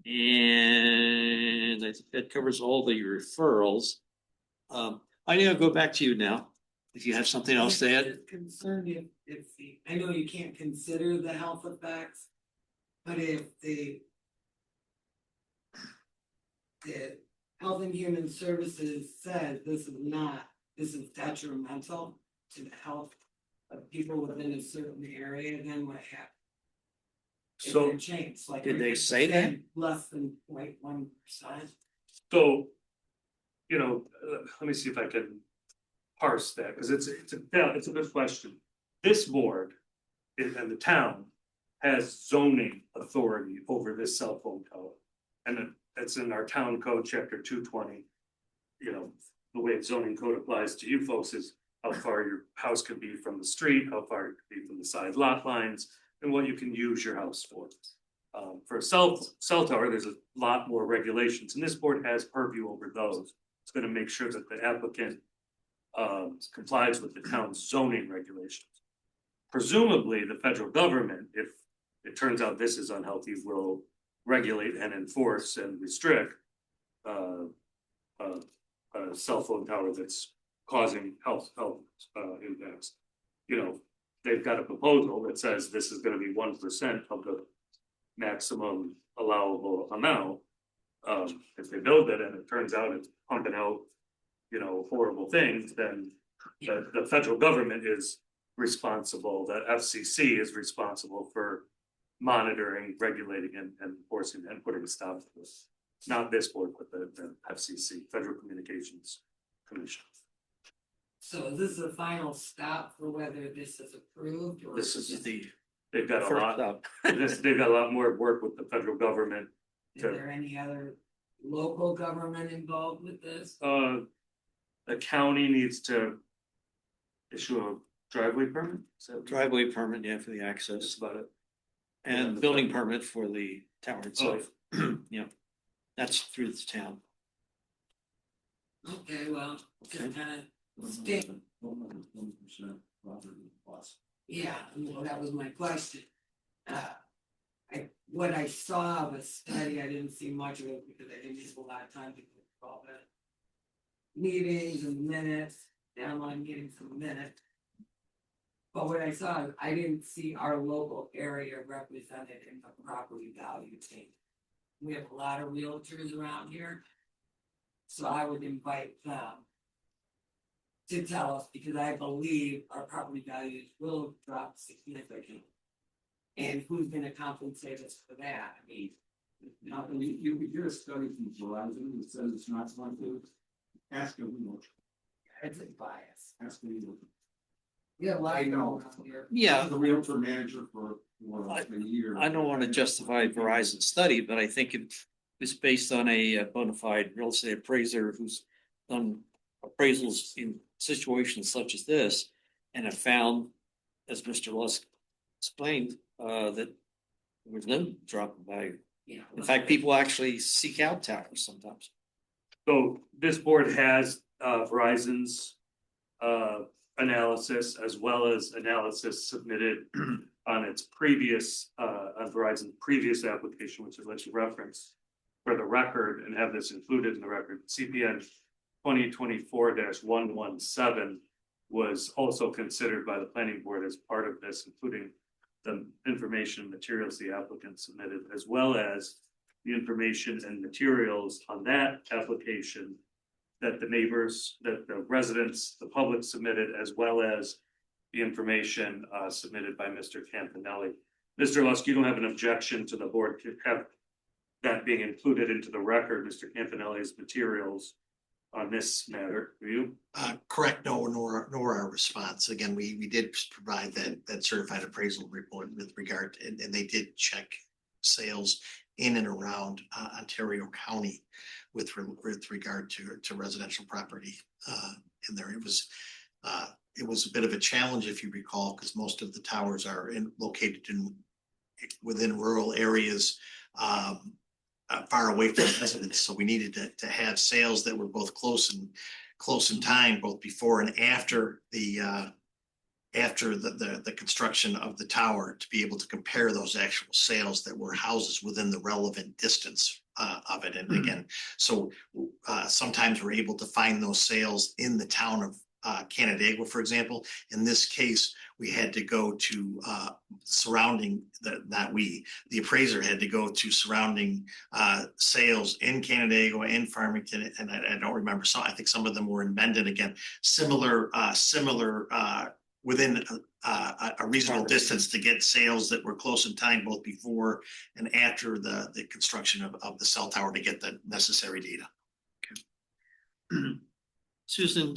And I think that covers all the referrals. I need to go back to you now, if you have something else to add. Concerned if I know you can't consider the health effects, but if the Health and Human Services says this is detrimental to the health of people within a certain area, then what happens? So It change, like. Did they say that? Less than 0.1%. So, let me see if I can parse that, because it's a good question. This board and the town has zoning authority over this cell phone tower. And it's in our town code, chapter 220. The way the zoning code applies to you folks is how far your house could be from the street, how far it could be from the side lot lines, and what you can use your house for. For a cell tower, there's a lot more regulations, and this board has purview over those. It's gonna make sure that the applicant complies with the town's zoning regulations. Presumably, the federal government, if it turns out this is unhealthy, will regulate and enforce and restrict a cell phone tower that's causing health impacts. They've got a proposal that says this is gonna be 1% of the maximum allowable amount. If they build it and it turns out it's pumping out, horrible things, then the federal government is responsible, the FCC is responsible for monitoring, regulating, and enforcing and putting a stop to this. Not this board, but the FCC, Federal Communications Commission. So is this the final stop for whether this is approved or? This is They've got a first lot, stop. they've got a lot more work with the federal government. Is there any other local government involved with this? The county needs to issue a driveway permit. Driveway permit, yeah, for the access. That's about it. And building permit for the tower itself. Yeah, that's through the town. Okay, well, Okay. just kind of stick. Yeah, well, that was my question. What I saw of a study, I didn't see much of it because I didn't have a lot of time to do all that. Meetings and minutes, downline meetings and minutes. But what I saw, I didn't see our local area represented in the property value table. We have a lot of realtors around here. So I would invite them to tell us, because I believe our property values will drop significantly. And who's gonna compensate us for that? I mean, Now, you get a study from Verizon that says it's not going to, ask them, it's a bias. ask them. We have a lot I know. around here. Yeah, The realtor manager for a year. I don't want to justify Verizon's study, but I think it was based on a bona fide real estate appraiser who's done appraisals in situations such as this and have found, as Mr. Lusk explained, that there was no drop in value. Yeah. In fact, people actually seek out towers sometimes. So this board has Verizon's analysis as well as analysis submitted on its previous on Verizon's previous application, which I'd let you reference for the record and have this included in the record. CPN 2024-117 was also considered by the planning board as part of this, including the information and materials the applicant submitted, as well as the information and materials on that application that the neighbors, that the residents, the public submitted, as well as the information submitted by Mr. Campanelli. Mr. Lusk, you don't have an objection to the board to have that being included into the record, Mr. Campanelli's materials on this matter, do you? Correct, no, nor our response. Again, we did provide that certified appraisal report with regard, and they did check sales in and around Ontario County with regard to residential property in there. It was a bit of a challenge, if you recall, because most of the towers are located within rural areas, far away from residents. So we needed to have sales that were both close in time, both before and after the construction of the tower, to be able to compare those actual sales that were houses within the relevant distance of it. And again, so sometimes we're able to find those sales in the town of Canandaigua, for example. In this case, we had to go to surrounding the appraiser had to go to surrounding sales in Canandaigua, in Farmington, and I don't remember. So I think some of them were in Mendon, again, similar within a reasonable distance to get sales that were close in time, both before and after the construction of the cell tower, to get the necessary data. Susan,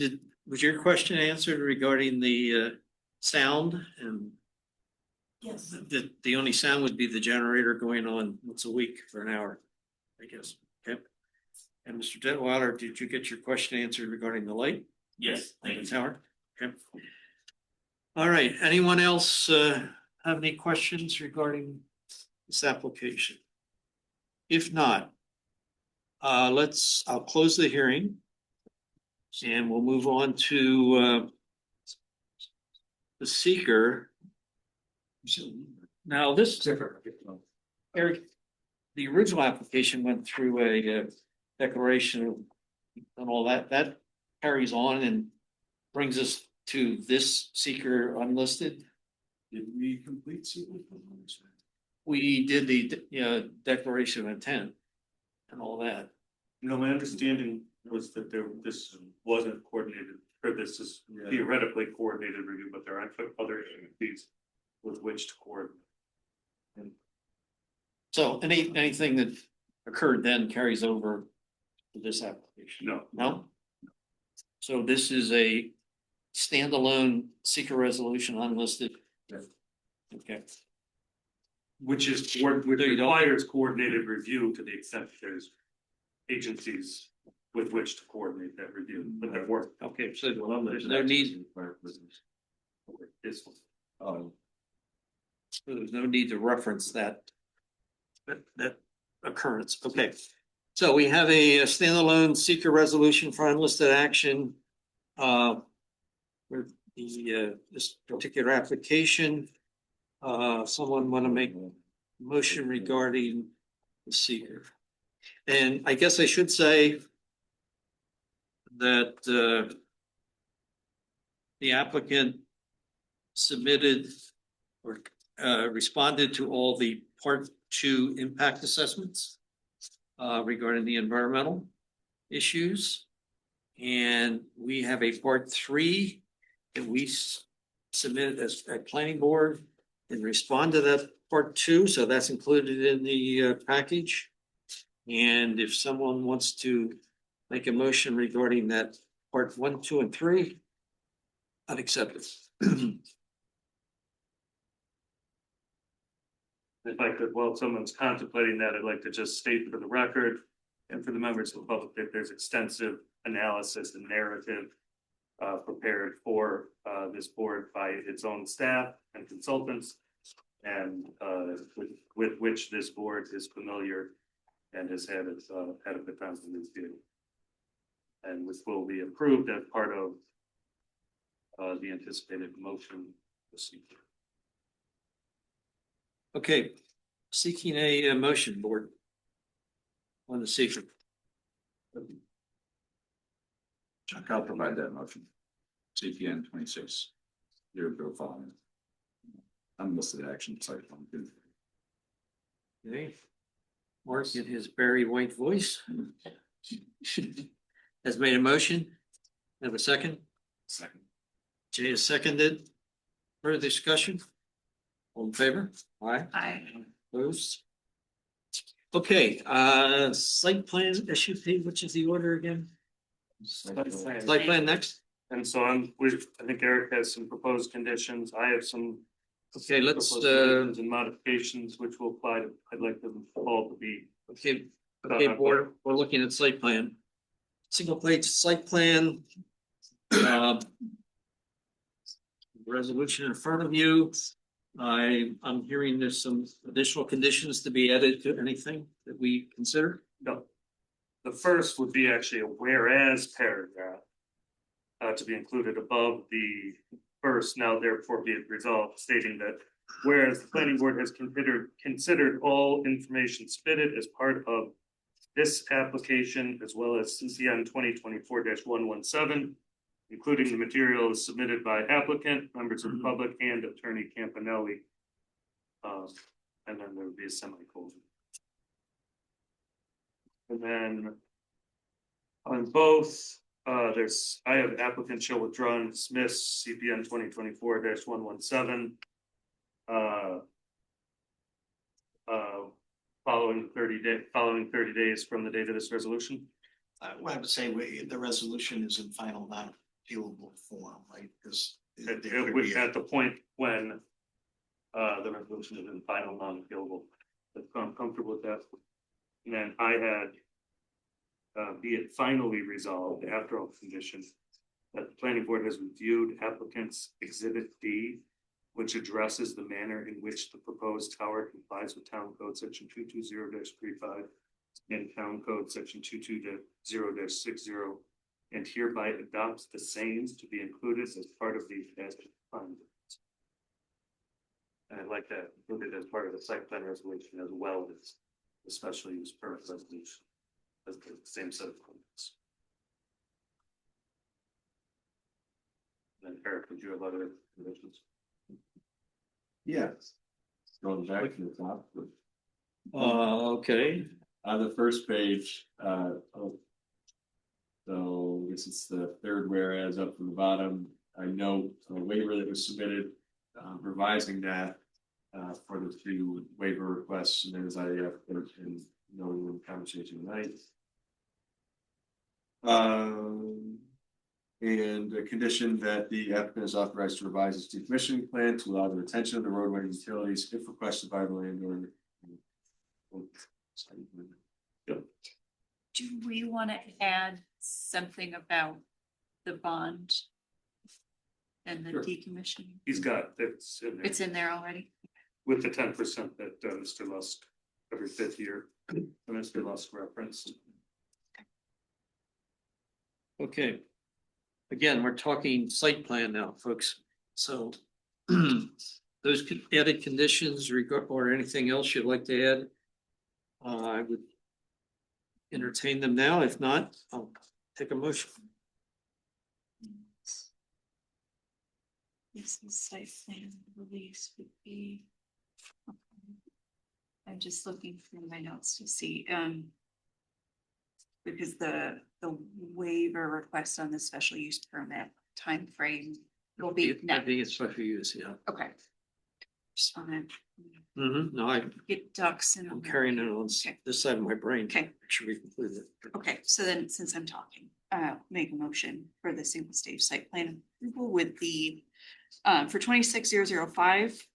was your question answered regarding the sound? And Yes. the only sound would be the generator going on once a week for an hour, I guess. Okay. And Mr. Detweiler, did you get your question answered regarding the light? Yes, thank The you. tower? Okay. All right, anyone else have any questions regarding this application? If not, I'll close the hearing. And we'll move on to the seeker. Now, this, Eric, the original application went through a declaration and all that. That carries on and brings us to this seeker unlisted. Did we complete seeker? We did the declaration of intent and all that. No, my understanding was that this wasn't coordinated, or this is theoretically coordinated review, but there aren't other agencies with which to coordinate. And So anything that occurred then carries over to this application? no, No? So this is a standalone seeker resolution unlisted? Okay. which There you go. requires coordinated review to the extent that there's agencies with which to coordinate that review, but that work. Okay, so there's no need, This one. so there's no need to reference that occurrence. Okay. So we have a standalone seeker resolution for unlisted action. For this particular application. Someone want to make a motion regarding the seeker? And I guess I should say that the applicant submitted or responded to all the Part 2 impact assessments regarding the environmental issues. And we have a Part 3 that we submitted as a planning board and respond to that Part 2. So that's included in the package. And if someone wants to make a motion regarding that Part 1, 2, and 3, I'd accept it. If I could, while someone's contemplating that, I'd like to just state for the record and for the members of the public that there's extensive analysis and narrative prepared for this board by its own staff and consultants, and with which this board is familiar and has had its head of the council review. And which will be approved as part of the anticipated motion procedure. Okay, seeking a motion, board, on the seeker. Chuck, I'll provide that motion. CPN 26-005. Unlisted action site plan. Okay. Mark in his Barry White voice. Has made a motion. Have a second? Second. Jay has seconded. Further discussion? All in favor? Aye. Aye. Opposed? Okay, site plan SUP, which is the order again? Site plan next? And so I think Eric has some proposed conditions. I have some. Okay, let's, proposed conditions and modifications which will apply to, I'd like them all to be. okay, we're looking at site plan. Single page site plan. Resolution in front of you. I'm hearing there's some additional conditions to be added to anything that we consider. No. The first would be actually a whereas paragraph. To be included above the first, now therefore be it resolved, stating that whereas the planning board has considered all information submitted as part of this application as well as CCN 2024-117, including the materials submitted by applicant, members of the public, and Attorney Campanelli. And then there would be a semicolon. And then on both, I have applicant shall withdraw and dismiss CPN 2024-117. Following 30 days from the date of this resolution. Well, I would say the resolution is in final non-appealable form, right? Because At the point when the resolution is in final non-appealable, I'm comfortable with that. And then I had be it finally resolved after all conditions that the planning board has reviewed applicant's exhibit D, which addresses the manner in which the proposed tower complies with town code section 220-35 and town code section 220-60, and hereby adopts the same to be included as part of the findings. And I'd like that included as part of the site plan resolution as well as the special use permit resolution as the same set of comments. And then Eric, would you have other conditions? Yes. Going back to the top. Okay. On the first page, so this is the third whereas up from the bottom. I note a waiver that was submitted, revising that for the two waiver requests, and as I put in the conversation tonight. And a condition that the applicant is authorized to revise its decommissioning plan to allow the retention of the roadway and utilities if requested by the landowner. Do we want to add something about the bond and the Sure. decommissioning? He's got, it's in there. It's in there already? With the 10% that Mr. Lusk every fifth year, Mr. Lusk referenced. Okay. Again, we're talking site plan now, folks. So those added conditions or anything else you'd like to add, I would entertain them now. If not, I'll take a motion. This is site plan release would be. I'm just looking through my notes to see, because the waiver request on the special use permit timeframe will be I next. think it's special use, yeah. Okay. Just wanna No, I'm get ducks in. a row. carrying it on this side of my brain. Okay. Make sure we conclude it. Okay, so then since I'm talking, make a motion for the single stage site plan approval with the for 26005,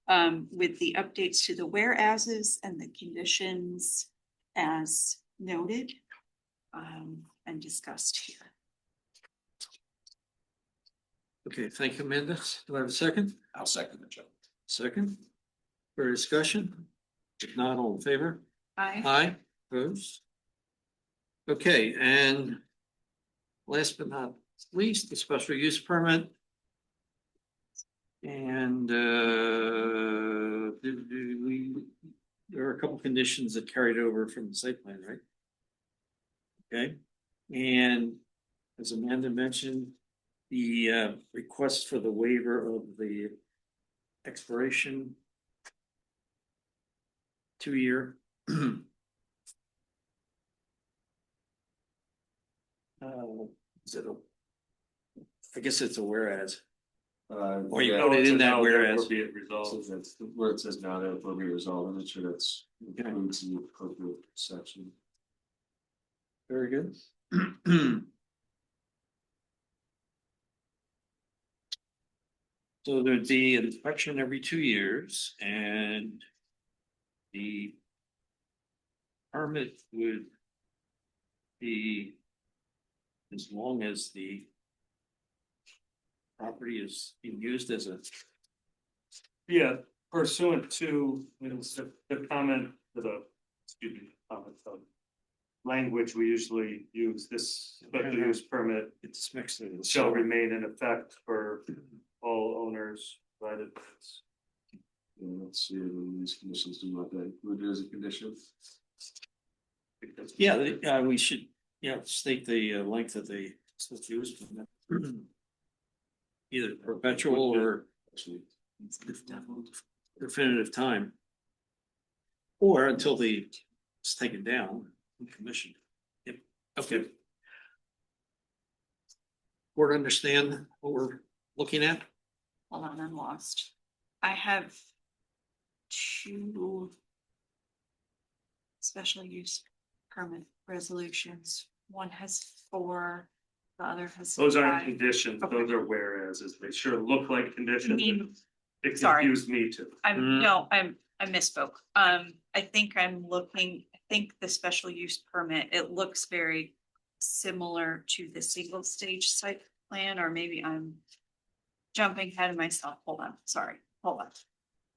with the updates to the whereases and the conditions as noted and discussed here. Okay, thank you, Amanda. Do I have a second? I'll second the Joe. Second. For discussion? If not, all in favor? Aye. Aye, opposed? Okay, and last but not least, the special use permit. And there are a couple conditions that carried over from the site plan, right? Okay, and as Amanda mentioned, the request for the waiver of the expiration 2-year. Is it a? I guess it's a whereas. Or you yeah. put it in that whereas. Be it resolved. So that's where it says now that will be resolved, I'm not sure that's includes in the appropriate section. Very good. So there'd be an inspection every 2 years and the permit would be as long as the property is being used as a. Yeah, pursuant to, the comment, excuse me, comment, language we usually use, this special use permit It's mixed in. shall remain in effect for all owners, provided it's. Let's see, these conditions do not include as a condition. Yeah, we should, state the length of the special use permit. Either perpetual or definitive time. Or until it's taken down and commissioned. Yep, okay. Board understand what we're looking at? Hold on, I'm lost. I have 2 special use permit resolutions. One has 4, the other has. Those aren't 5. conditions, Okay. those are whereases, they sure look like conditions. mean- It sorry. confused me too. I misspoke. I think I think the special use permit, it looks very similar to the single stage site plan, or maybe I'm jumping ahead of myself. Hold on, sorry, hold on.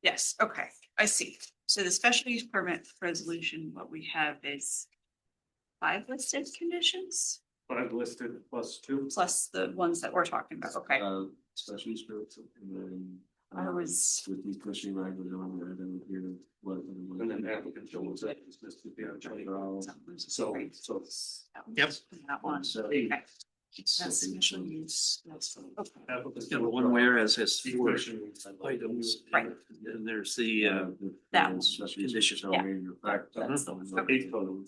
Yes, okay, I see. So the special use permit resolution, what we have is 5 listed conditions 5 listed plus 2. plus the ones that we're talking about. Okay, Special use permits, and then. I was- With the pushing language on there, then here, what. And then applicant shows that it's listed beyond 20. So. Yep. that one. So. Okay. That's special use. That's One whereas has 4 items. Right. And there's the That one. Special use Condition. shall remain in effect. That's the one. Okay, so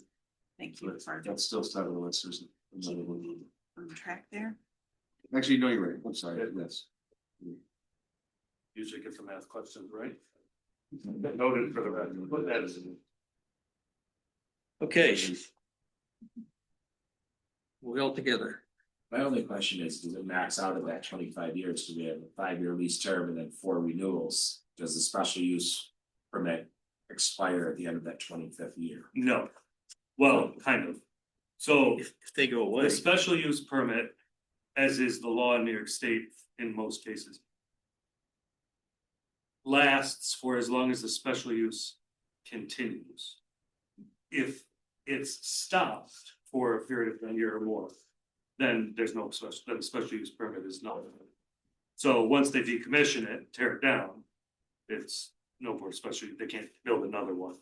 Thank you for that's still 7 unless there's another one. on track there. Actually, no, you're right, I'm sorry, yes. Usually get the math questions right. Noted for the record, but that is. Okay. We all together. My only question is, does it max out at that 25 years? Do we have a 5-year lease term and then 4 renewals? Does the special use permit expire at the end of that 25th year? No, well, kind of. So If they go away. the special use permit, as is the law in New York State in most cases, lasts for as long as the special use continues. If it's stopped for a period of 1 year or more, then there's no special, then the special use permit is not. So once they decommission it, tear it down, it's no more special, they can't build another one.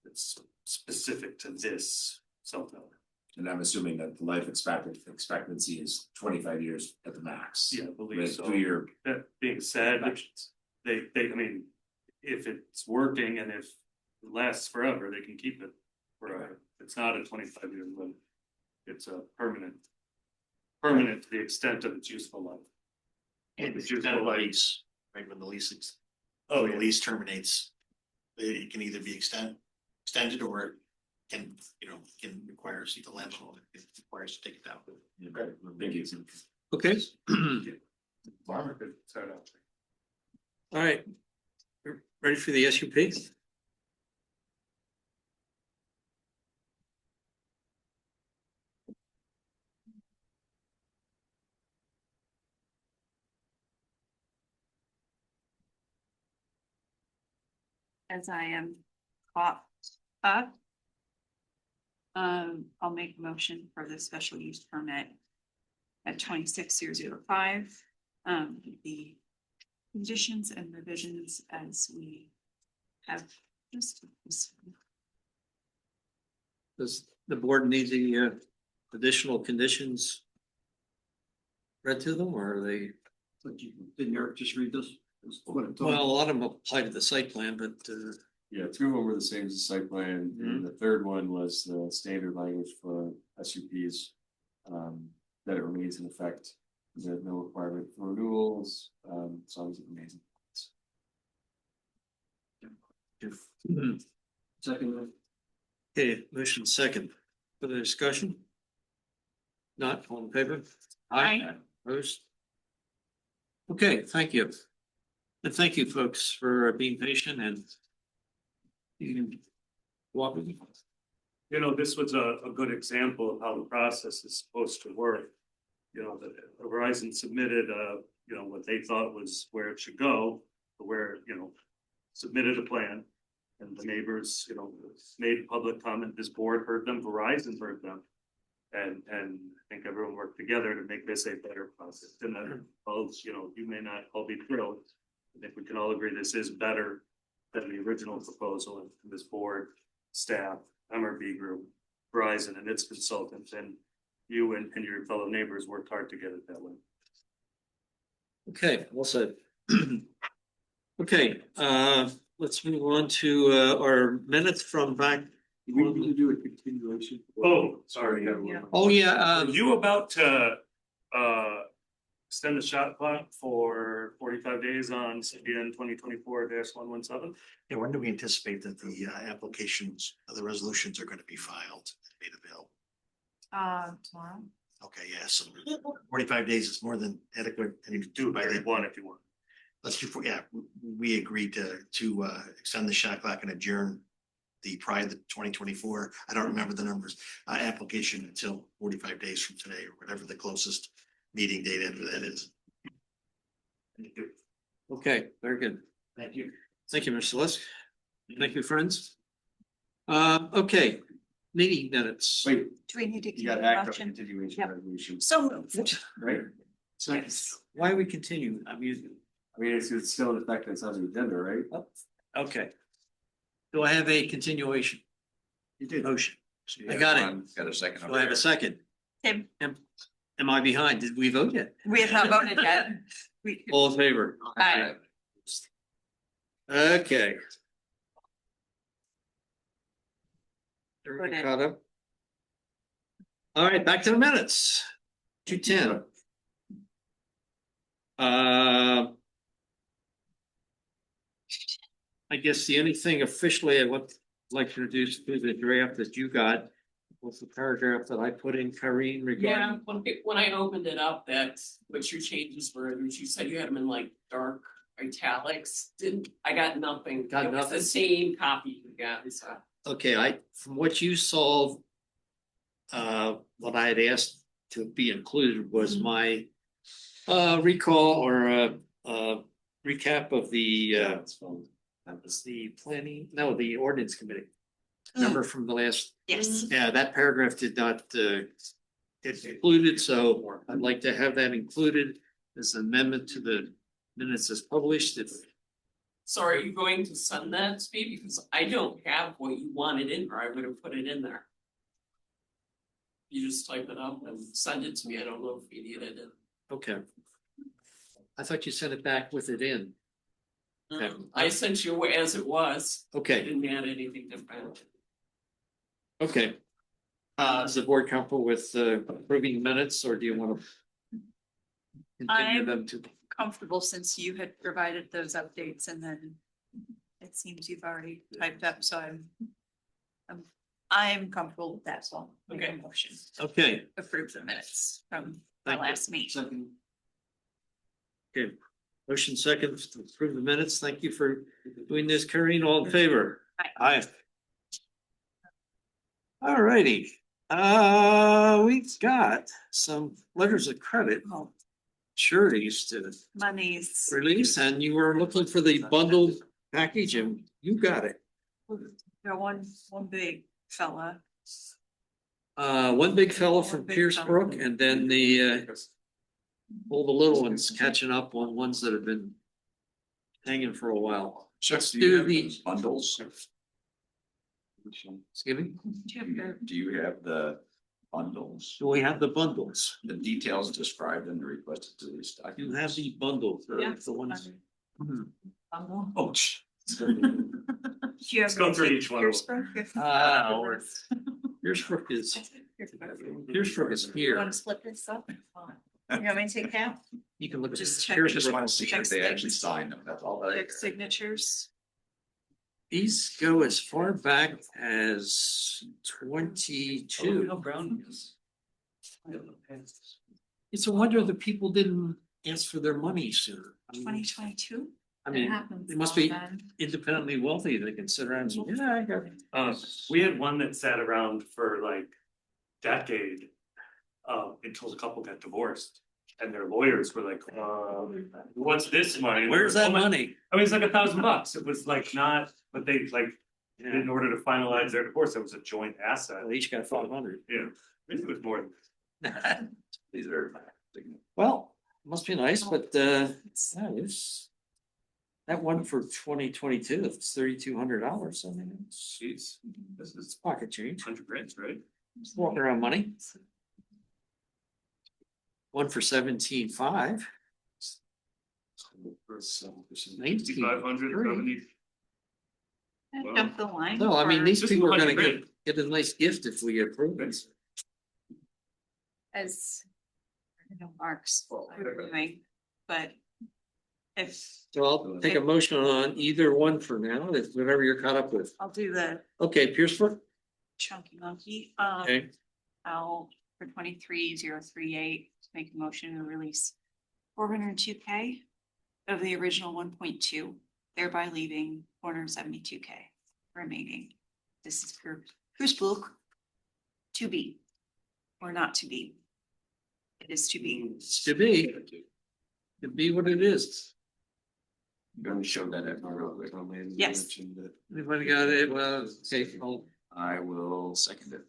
It's specific to this cell tower. And I'm assuming that the life expectancy is 25 years at the max. Yeah, I believe With so. 2-year That being said, inspections. I mean, if it's working and if it lasts forever, they can keep it forever. It's not a 25-year limit. It's a permanent to the extent of its useful life. And Its it's kind useful of a life. lease, right, when the lease, Oh, when the yeah. lease terminates. It can either be extended or it can, can require us to the landlord, it requires to take it down. Okay, thank you. Okay. Farmer could start out. All right. Ready for the SUP? As I am caught up. I'll make a motion for the special use permit at 26005. The conditions and revisions as we have just. Does the board need the additional conditions read to them or are they? Didn't Eric just read this? Well, a lot of them apply to the site plan, but Yeah, two of them were the same as the site plan, and the third one was the standard language for SUPs. That it remains in effect, there's no requirement for renewals, as long as it remains. Second. okay, motion second. Further discussion? Not all in favor? Aye. Opposed? Okay, thank you. And thank you, folks, for being patient and you can walk with me. You know, this was a good example of how the process is supposed to work. You know, the Verizon submitted you know, what they thought was where it should go, where, you know, submitted a plan. And the neighbors, you know, made public comment, this board heard them, Verizon heard them. And I think everyone worked together to make this a better process. And then, you know, you may not all be thrilled. I think we can all agree this is better than the original proposal, and this board, staff, MRB group, Verizon and its consultants, and you and your fellow neighbors worked hard to get it that way. Okay, well said. Okay, let's move on to our minutes from back. We need to do a continuation. Oh, sorry. Oh, yeah, Are you about to extend the shot clock for 45 days on CBN 2024-117? Yeah, when do we anticipate that the applications, the resolutions are gonna be filed, made available? Tomorrow. Okay, yeah, so 45 days is more than adequate, and you can do it by then. One if you want. Let's do, yeah, we agreed to extend the shot clock and adjourn the prior to 2024, I don't remember the numbers, application until 45 days from today, or whatever the closest meeting date after that is. okay, very good. Thank you. Thank you, Mr. Lusk. Thank you, friends. Okay, meeting minutes. Wait, Do we need to? you got continue act on motion? continuation Yep. resolution, So moved. right? Yes. Why we continue? I'm using. I mean, it's still in effect, it's on the agenda, right? Okay. Do I have a continuation? You did. Motion. So you I have got it. one, got a second. Do over I have there. a second? Tim, Am I behind? Did we vote yet? we have not voted yet. We, All in favor? aye. Okay. Everybody Voted. caught up? All right, back to the minutes. 210. I guess the only thing officially I would like to introduce to the draft that you got was the paragraph that I put in, Karine, Yeah, regarding. when I opened it up, that's what your changes were, and you said you had them in like dark italics, I got nothing. Got It was nothing? the same copy you got, so. Okay, from what you saw, what I had asked to be included was my recall or recap of the that was the the ordinance committee. Remember from the last, Yes. yeah, that paragraph did not get included, so I'd like to have that included as an amendment to the minutes as published. So are you going to send that to me? Because I don't have what you wanted in there, I would have put it in there. You just type it up and send it to me, I don't know if you need it in. Okay. I thought you sent it back with it in. Okay. I sent you as it was. Okay. I didn't add anything different. Okay. Is the board comfortable with approving minutes, or do you want to continue I'm them to? comfortable since you had provided those updates and then it seems you've already typed up, so I'm comfortable with that, so I'll make a motion. Okay, Approve the minutes from the Thank you. last meeting. okay. Motion second to approve the minutes. Thank you for doing this, Karine. All in favor? Aye. All righty. We've got some letters of credit. Oh, Sureties to monies. release, and you were looking for the bundled package and you got it. Got one big fella. One big fella from One big Pierce fella. Brook, and then the all the little ones catching up on ones that have been hanging for a while. Let's do the Bundles? Excuse me? Do you have the bundle bundles. Do we have the bundles? The details described in the requested to these You documents. have the bundle, Yeah. the ones. Oh, Let's go through each one. Piercebrook is, Piercebrook is You here. wanna split this up? You want me to take half? You can look at. Just check. Just want to see if they actually signed them, that's all. Check signatures. These go as far back as 22. How brown is? It's a wonder that people didn't ask for their money sooner. 2022. I mean, they must be independently wealthy. They can sit around and say, yeah, I got. We had one that sat around for like decade. Until the couple got divorced and their lawyers were like, what's this money? Where's that money? I mean, it's like $1,000. It was like not, but they like, in order to finalize their divorce, it was a joint asset. They each got 500. Yeah, it was more than. These are. Well, must be nice, but yeah, it's. That one for 2022, it's $3,200. I mean, Jeez, this is pocket change. 100 grand, right? Just walking around money. One for 17.5. 570. Jump the line. No, I mean, for- these Just people are gonna 100 get a nice gift if we approve it. As. I know Mark's reviewing, but. If, So I'll take a motion on either one for now, if whatever you're caught up with. I'll do the Okay, Piercebrook, chunky monkey, okay, I'll, for 23,038, make a motion to release 402K of the original 1.2, thereby leaving 472K remaining. This is for Piercebrook to be or not to be. It is to be. it's to be. To be what it is. I'm going to show that at my real quick. Yes. Anybody got it? Well, okay, I will second it.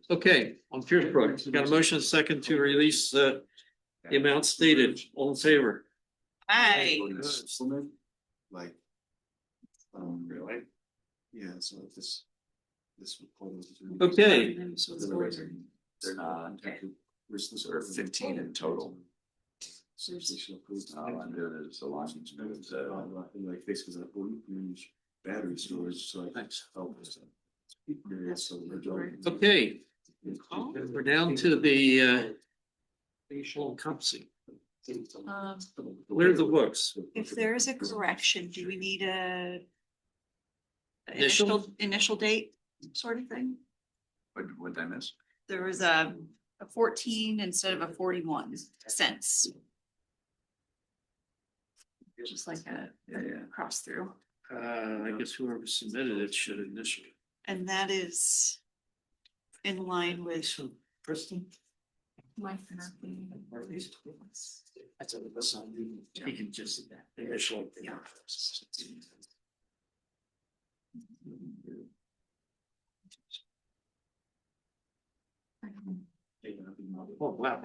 okay, on Piercebrook, got a motion second to release the amount stated, all in favor? Aye. Like. Really? Yeah, so if this. Okay. They're not, there are 15 in total. All I'm doing is aligning to move Like basically that use battery storage, so like. Thanks. So Okay, we're down to the facial encompassing. Clear the books. If there is a correction, do we need a Initial? initial date sort of thing? What did I miss? There was a 14 instead of a 41 cents. Just like a cross through. I guess whoever submitted it should initially. And that is in line with. Kristen? Or at least. That's a little something. You can just initial. Yeah. Oh, wow.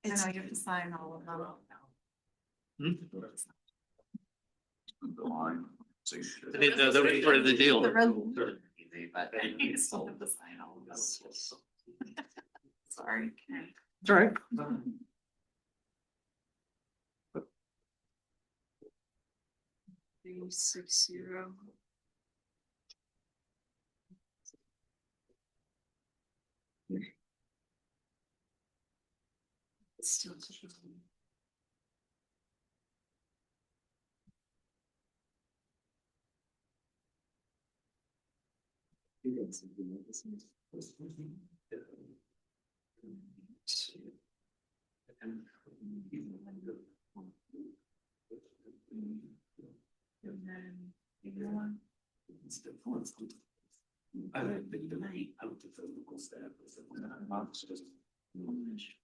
I know you have to sign all of them. The line. signature. I didn't know that was part of the deal. But you still have to sign all of those. Sorry. It's all right. 360. Still.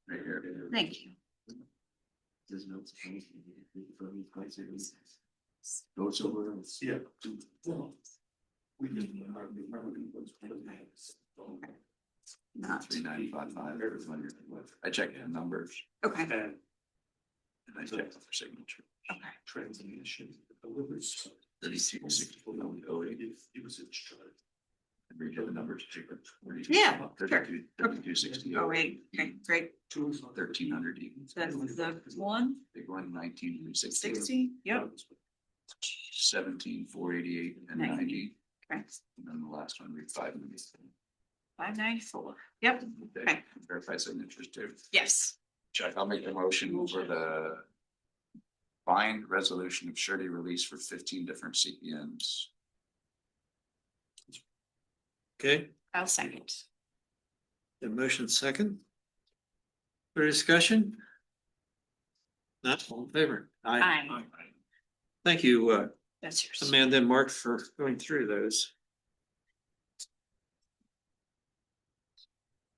Right here. Thank you. Goes over. Yeah. Not. 3955. I checked the numbers Okay. and I checked for signature. Okay. Transmission. 3664. It was in charge. Read the numbers. Yeah, sure. 3260. Oh, wait, okay, great. 1300 even. That's the one, Big one, 1960. 60, yep. 17,488 and 90. 90. Okay, And then the last one, read 590. 594, yep, okay, Verify signatures too. yes. Check, I'll make the motion for the bind resolution of surety release for 15 different CPNs. Okay, I'll second. the motion second. For discussion? Not all in favor? Aye. Thank you, That's yours. Amanda and Mark, for going through those.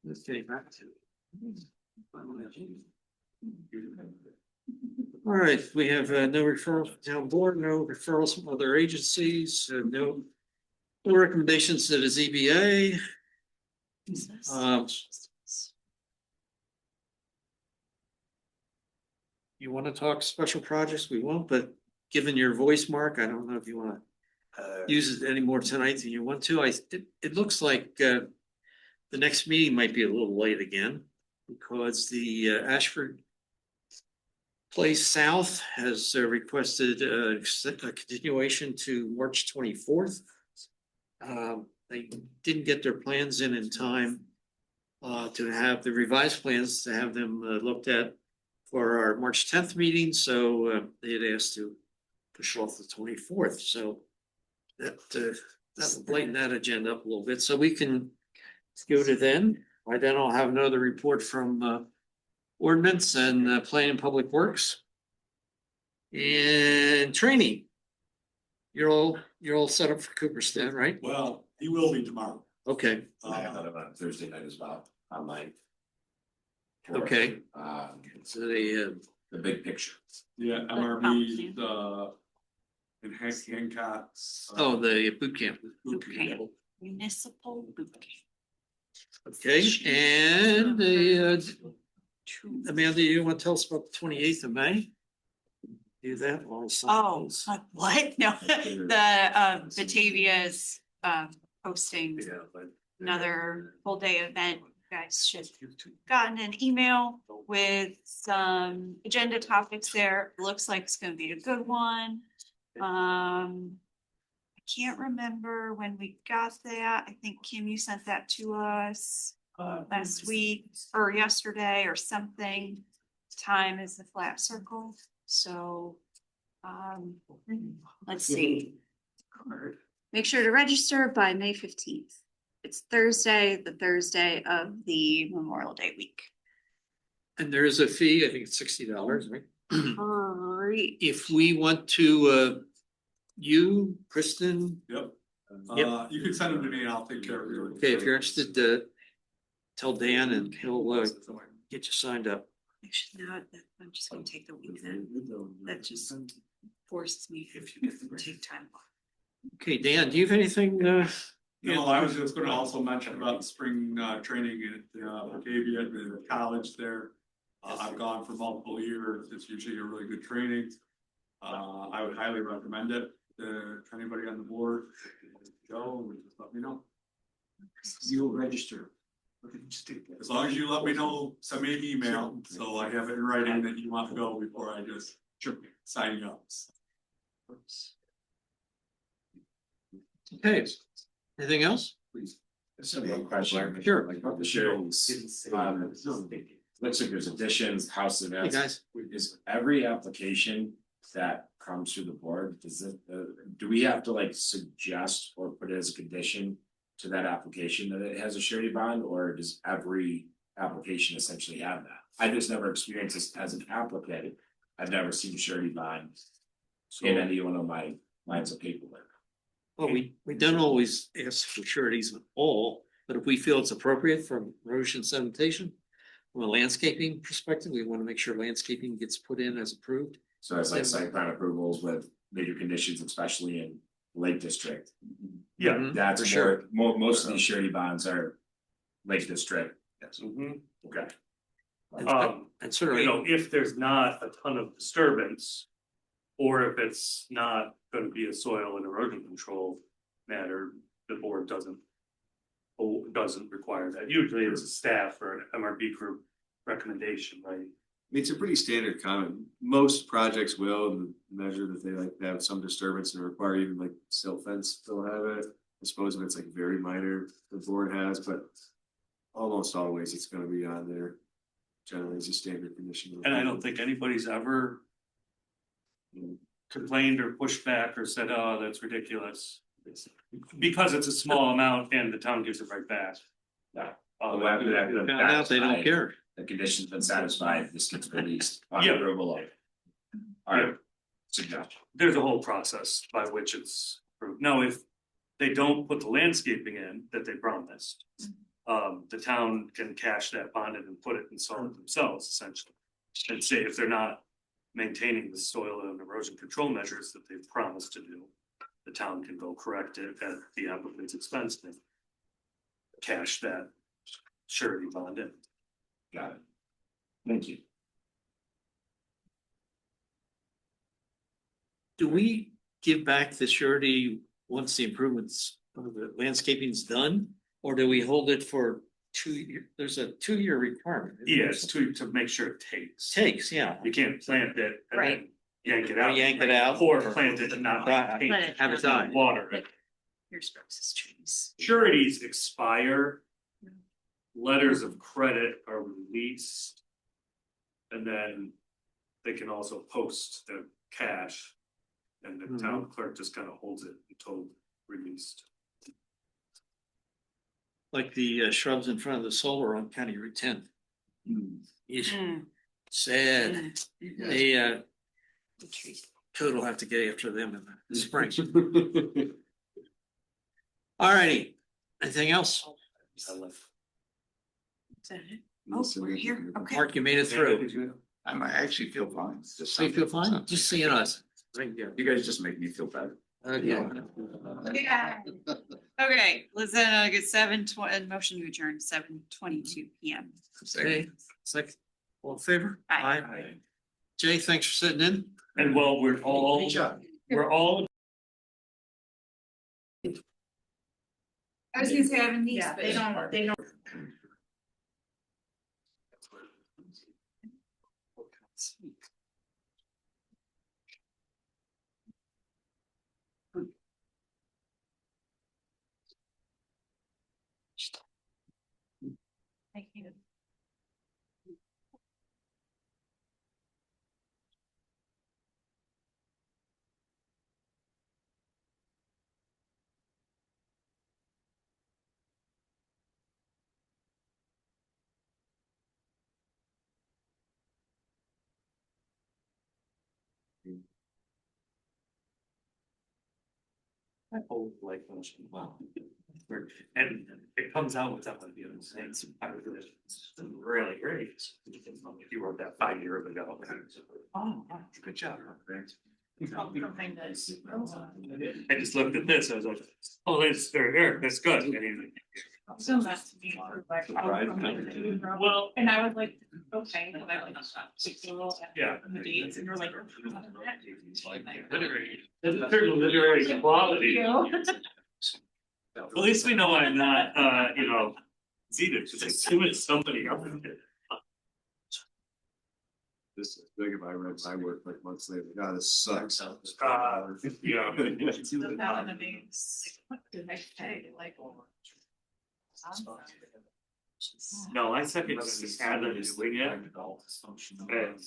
Let's get back to. All right, we have no referrals from town board, no referrals from other agencies, no recommendations to the ZBA. You want to talk special projects, we won't, but given your voice, Mark, I don't know if you want to use it any more tonight than you want to. It looks like the next meeting might be a little late again because the Ashford Place South has requested a continuation to March 24th. They didn't get their plans in time to have the revised plans to have them looked at for our March 10th meeting, so they had asked to push off the 24th. So that will lighten that agenda up a little bit, so we can go to then. By then, I'll have another report from ordinance and planning and public works and training. You're all set up for Cooperstown, right? Well, he will be tomorrow. Okay. I have that on Thursday night as well, online. Okay. So the big picture. Yeah, MRB, enhanced Hancock's. Oh, the boot camp. Boot camp. Municipal boot camp. Okay, and Amanda, you want to tell us about the 28th of May? Do that while Oh, like what? No, the Batavia's posting another full day event. You guys should have gotten an email with some agenda topics there. Looks like it's gonna be a good one. I can't remember when we got that. I think Kim, you sent that to us last week or yesterday or something. Time is the flat circle. So, let's see. Make sure to register by May 15th. It's Thursday, the Thursday of the Memorial Day week. And there is a fee, I think it's $60, right? Great. If we want to, you, Kristen. Yep. Yep. You can send them to me and I'll take care of you. Okay, if you're interested, tell Dan and he'll get you signed up. Actually, not, I'm just gonna take the week then. That just forces me to take time off. Okay, Dan, do you have anything? No, I was just gonna also mention about the spring training at Batavia, at the college there. I've gone for multiple years. It's usually a really good training. I would highly recommend it to anybody on the board. Go, just let me know. You'll register. As long as you let me know, send me an email, so I have it in writing that you want to go before I just sign you up. Okay, anything else? Please. Just have one question. Sure. Like about the sharings. Looks like there's additions, house events. Hey, guys. Is every application that comes through the board, do we have to like suggest or put it as a condition to that application that it has a surety bond, or does every application essentially have that? I just never experienced this as an applicant. I've never seen a surety bond in any one of my lines of paperwork. Well, we don't always ask for sureties on all, but if we feel it's appropriate from erosion sedimentation, from a landscaping perspective, we want to make sure landscaping gets put in as approved. So it's like site plan approvals with major conditions, especially in Lake District. Yeah, That's for sure. Most of these surety bonds are Lake District. Yes. Okay. And certainly, You know, if there's not a ton of disturbance, or if it's not gonna be a soil and erosion control matter, the board doesn't doesn't require that. Usually it's a staff or an MRB group recommendation, right? I mean, it's a pretty standard comment. Most projects will measure that they like to have some disturbance and require even like silt fence, they'll have it. I suppose if it's like very minor, the board has, but almost always it's gonna be on there. Generally as a standard condition. And I don't think anybody's ever complained or pushed back or said, oh, that's ridiculous. Because it's a small amount and the town gives it right back. Yeah. Um, After that, Found out they don't care. The condition's been satisfied, this gets released on Yeah. approval of. Alright, suggestion. There's a whole process by which it's approved. Now, if they don't put the landscaping in that they promised, the town can cash that bond in and put it and sell it themselves essentially. And say if they're not maintaining the soil and erosion control measures that they've promised to do, the town can go correct it at the applicant's expense and cash that surety bond in. Got it. Thank you. Do we give back the surety once the improvements of the landscaping's done? Or do we hold it for 2 years? There's a 2-year requirement. isn't there? Yes, to make sure it takes. Takes, yeah. You can't plant it and then yank it out. Yank it out. Or plant it and not Right. Have it die. water it. Here's Brooks's trees. Sureties expire. Letters of credit are released. And then they can also post the cash. And the town clerk just kind of holds it until released. Like the shrubs in front of the solar on County Route 10. It's sad. They The trees. code will have to get after them in the spring. All righty. Anything else? Is that it? Oh, we're here. Okay. Mark, you made it through. I actually feel fine. Just So you feel fine? Just seeing us. You guys just make me feel better. Okay. Yeah. Okay, let's get 7:20, motion to adjourn 7:22 PM. Okay, second, all in favor? Aye. Jay, thanks for sitting in. And while we're all, we're all I was gonna say I have a niece, but they don't. Thank you. I hold like motion, wow. And it comes out without the other things. It's really great. You wrote that 5 years ago. Oh, wow, good job. I just looked at this, I was like, oh, it's there, that's good. And he's So that's me. Well, and I was like, okay, and I like. Yeah. The dates and you're like. There's a certain literary quality. At least we know I'm not, Zeta, because as soon as somebody else did. This is big if I read my work like months later. God, this sucks. Yeah. No, I second had them doing it. And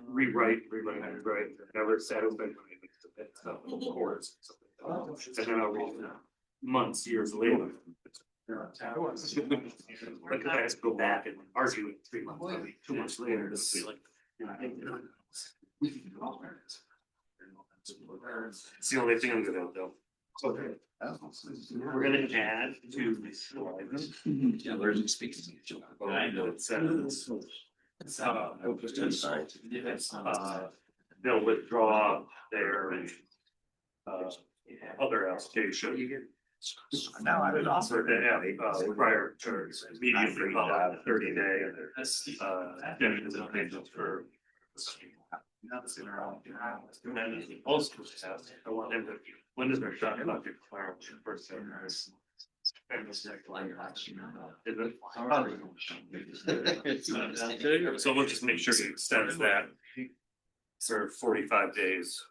rewrite, never satisfied. Chords. And then I'll read it months, years later. But I have to go back and argue it 3 months, 2 months later to see like. It's the only thing I'm gonna do. Okay. We're gonna add to the slides. Yeah, there's speaking. I know it says. They'll withdraw their. Other application. Now I would offer to have prior to immediately following the 30-day. For. And then also, I want them to, when does their shot about the first? So we'll just make sure it extends that for 45 days.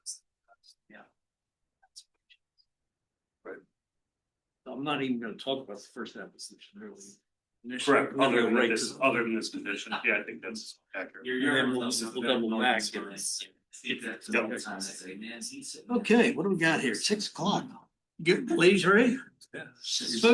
I'm not even gonna talk about the first application, really. Correct, other than Right this, to- other than this condition, yeah, I think that's accurate. And then we'll double back. Okay, what do we got here? 6 o'clock. Good, ladies ready? Yeah. So